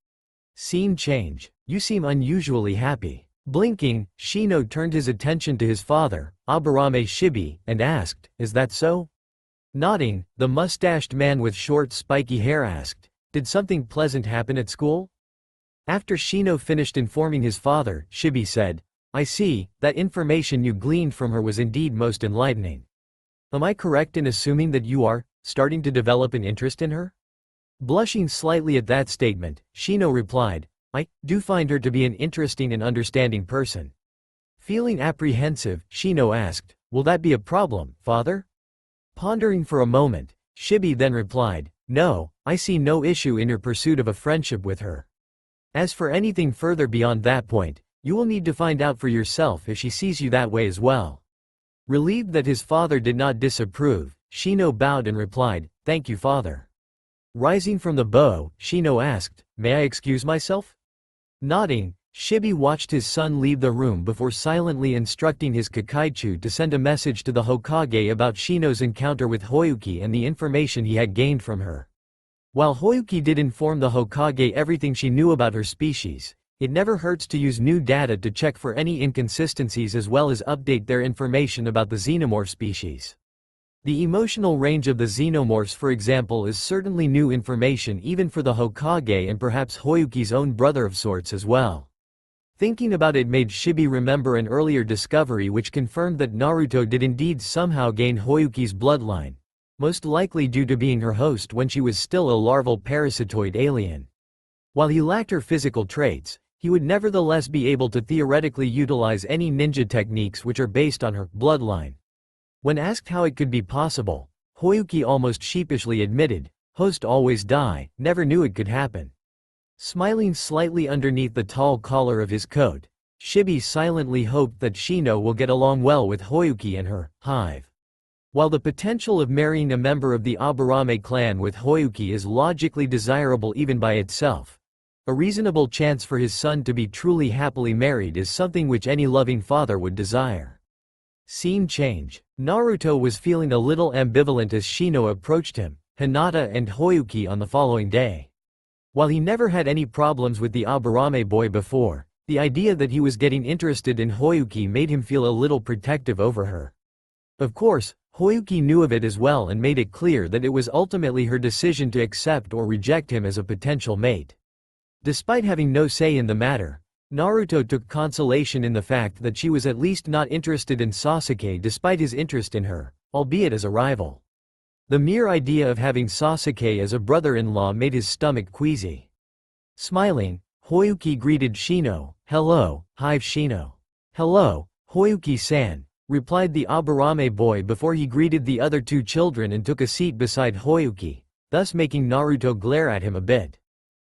Scene change. "You seem unusually happy." Blinking, Shino turned his attention to his father, Aburame Shibi, and asked, "Is that so?" Nodding, the mustached man with short spiky hair asked, "Did something pleasant happen at school?" After Shino finished informing his father, Shibi said, "I see, that information you gleaned from her was indeed most enlightening. Am I correct in assuming that you are starting to develop an interest in her?" Blushing slightly at that statement, Shino replied, "I do find her to be an interesting and understanding person." Feeling apprehensive, Shino asked, "Will that be a problem, father?" Pondering for a moment, Shibi then replied, "No, I see no issue in your pursuit of a friendship with her. As for anything further beyond that point, you will need to find out for yourself if she sees you that way as well." Relieved that his father did not disapprove, Shino bowed and replied, "Thank you, father." Rising from the bow, Shino asked, "May I excuse myself?" Nodding, Shibi watched his son leave the room before silently instructing his Kakaichu to send a message to the Hokage about Shino's encounter with Hoyuki and the information he had gained from her. While Hoyuki did inform the Hokage everything she knew about her species, it never hurts to use new data to check for any inconsistencies as well as update their information about the xenomorph species. The emotional range of the xenomorphs, for example, is certainly new information even for the Hokage and perhaps Hoyuki's own brother of sorts as well. Thinking about it made Shibi remember an earlier discovery which confirmed that Naruto did indeed somehow gain Hoyuki's bloodline, most likely due to being her host when she was still a larval parasitoid alien. While he lacked her physical traits, he would nevertheless be able to theoretically utilize any ninja techniques which are based on her bloodline. When asked how it could be possible, Hoyuki almost sheepishly admitted, "Host always die, never knew it could happen." Smiling slightly underneath the tall collar of his coat, Shibi silently hoped that Shino will get along well with Hoyuki and her hive. While the potential of marrying a member of the Aburame clan with Hoyuki is logically desirable even by itself, a reasonable chance for his son to be truly happily married is something which any loving father would desire. Scene change. Naruto was feeling a little ambivalent as Shino approached him, Hinata and Hoyuki on the following day. While he never had any problems with the Aburame boy before, the idea that he was getting interested in Hoyuki made him feel a little protective over her. Of course, Hoyuki knew of it as well and made it clear that it was ultimately her decision to accept or reject him as a potential mate. Despite having no say in the matter, Naruto took consolation in the fact that she was at least not interested in Sasuke despite his interest in her, albeit as a rival. The mere idea of having Sasuke as a brother-in-law made his stomach queasy. Smiling, Hoyuki greeted Shino. "Hello, Hive Shino." "Hello, Hoyuki-san," replied the Aburame boy before he greeted the other two children and took a seat beside Hoyuki, thus making Naruto glare at him a bit.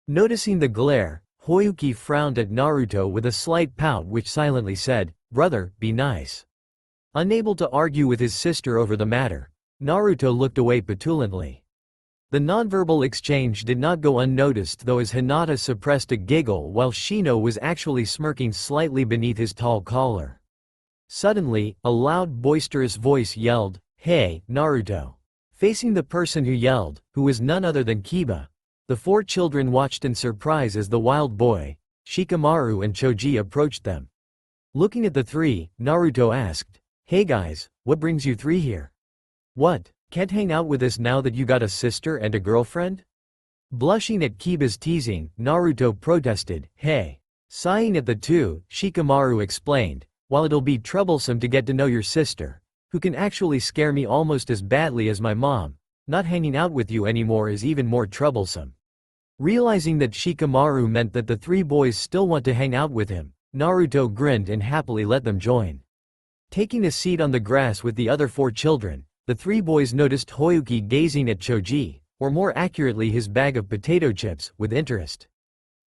Noticing the glare, Hoyuki frowned at Naruto with a slight pout which silently said, "Brother, be nice." Unable to argue with his sister over the matter, Naruto looked away petulantly. The nonverbal exchange did not go unnoticed though as Hinata suppressed a giggle while Shino was actually smirking slightly beneath his tall collar. Suddenly, a loud boisterous voice yelled, "Hey, Naruto!" Facing the person who yelled, who was none other than Kiba, the four children watched in surprise as the wild boy, Shikamaru and Choji approached them. Looking at the three, Naruto asked, "Hey guys, what brings you three here? What, can't hang out with us now that you got a sister and a girlfriend?" Blushing at Kiba's teasing, Naruto protested, "Hey." Sighing at the two, Shikamaru explained, "While it'll be troublesome to get to know your sister, who can actually scare me almost as badly as my mom, not hanging out with you anymore is even more troublesome." Realizing that Shikamaru meant that the three boys still want to hang out with him, Naruto grinned and happily let them join. Taking a seat on the grass with the other four children, the three boys noticed Hoyuki gazing at Choji, or more accurately his bag of potato chips, with interest.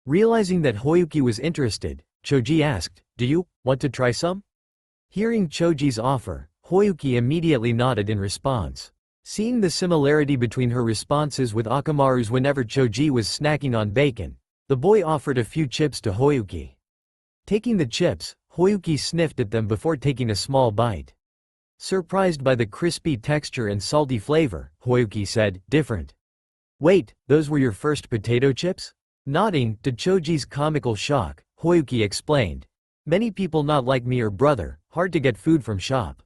Realizing that Hoyuki was interested, Choji asked, "Do you want to try some?" Hearing Choji's offer, Hoyuki immediately nodded in response. Seeing the similarity between her responses with Akamaru's whenever Choji was snacking on bacon, the boy offered a few chips to Hoyuki. Taking the chips, Hoyuki sniffed at them before taking a small bite. Surprised by the crispy texture and salty flavor, Hoyuki said, "Different." "Wait, those were your first potato chips?" Nodding, to Choji's comical shock, Hoyuki explained, "Many people not like me or brother, hard to get food from shop."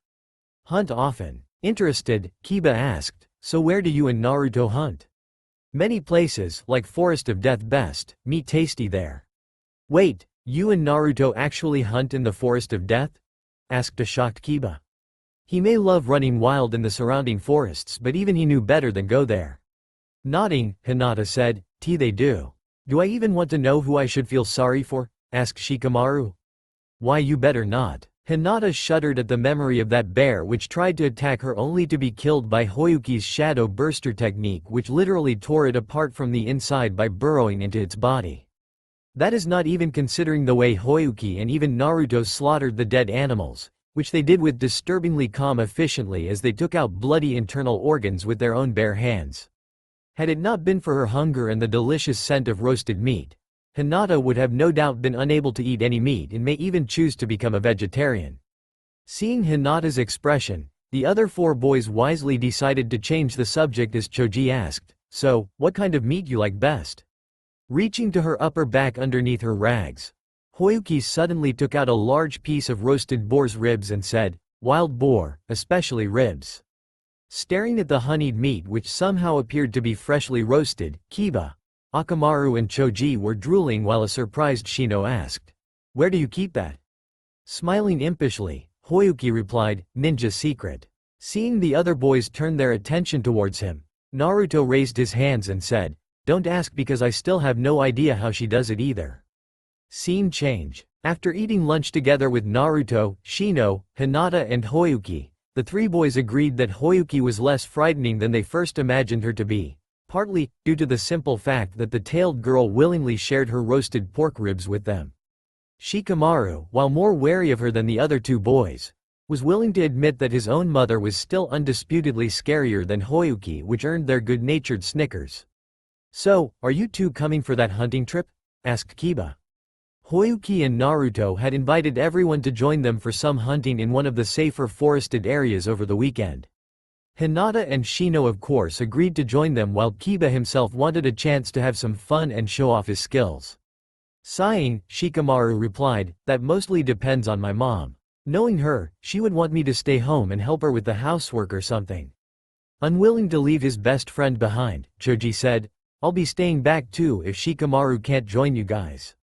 "Hunt often?" Interested, Kiba asked, "So where do you and Naruto hunt?" "Many places, like Forest of Death best, meat tasty there." "Wait, you and Naruto actually hunt in the Forest of Death?" asked a shocked Kiba. He may love running wild in the surrounding forests but even he knew better than go there. Nodding, Hinata said, They do." "Do I even want to know who I should feel sorry for?" asked Shikamaru. "Why you better not." Hinata shuddered at the memory of that bear which tried to attack her only to be killed by Hoyuki's shadow burster technique which literally tore it apart from the inside by burrowing into its body. That is not even considering the way Hoyuki and even Naruto slaughtered the dead animals, which they did with disturbingly calm efficiently as they took out bloody internal organs with their own bare hands. Had it not been for her hunger and the delicious scent of roasted meat, Hinata would have no doubt been unable to eat any meat and may even choose to become a vegetarian. Seeing Hinata's expression, the other 4 boys wisely decided to change the subject as Choji asked, "So, what kind of meat you like best?" Reaching to her upper back underneath her rags, Hoyuki suddenly took out a large piece of roasted boar's ribs and said, "Wild boar, especially ribs." Staring at the honeyed meat which somehow appeared to be freshly roasted, Kiba, Akamaru and Choji were drooling while a surprised Shino asked, "Where do you keep that?" Smiling impishly, Hoyuki replied, "Ninja secret." Seeing the other boys turn their attention towards him, Naruto raised his hands and said, "Don't ask because I still have no idea how she does it either." Scene change. After eating lunch together with Naruto, Shino, Hinata and Hoyuki, the 3 boys agreed that Hoyuki was less frightening than they first imagined her to be, partly due to the simple fact that the tailed girl willingly shared her roasted pork ribs with them. Shikamaru, while more wary of her than the other 2 boys, was willing to admit that his own mother was still undisputedly scarier than Hoyuki, which earned their good-natured snickers. "So, are you 2 coming for that hunting trip?" asked Kiba. Hoyuki and Naruto had invited everyone to join them for some hunting in one of the safer forested areas over the weekend. Hinata and Shino of course agreed to join them while Kiba himself wanted a chance to have some fun and show off his skills. Sighing, Shikamaru replied, "That mostly depends on my mom. Knowing her, she would want me to stay home and help her with the housework or something." Unwilling to leave his best friend behind, Choji said, "I'll be staying back too if Shikamaru can't join you guys."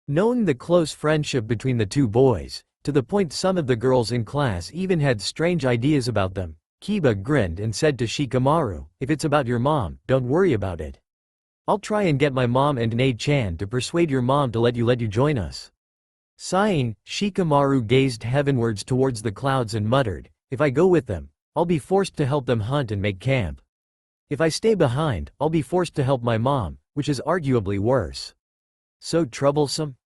Knowing the close friendship between the 2 boys, to the point some of the girls in class even had strange ideas about them, Kiba grinned and said to Shikamaru, "If it's about your mom, don't worry about it. I'll try and get my mom and Nei-chan to persuade your mom to let you join us." Sighing, Shikamaru gazed heavenwards towards the clouds and muttered, "If I go with them, I'll be forced to help them hunt and make camp. If I stay behind, I'll be forced to help my mom, which is arguably worse. So troublesome."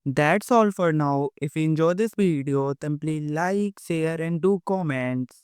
That's all for now. If you enjoy this video, then please like, share and do comments.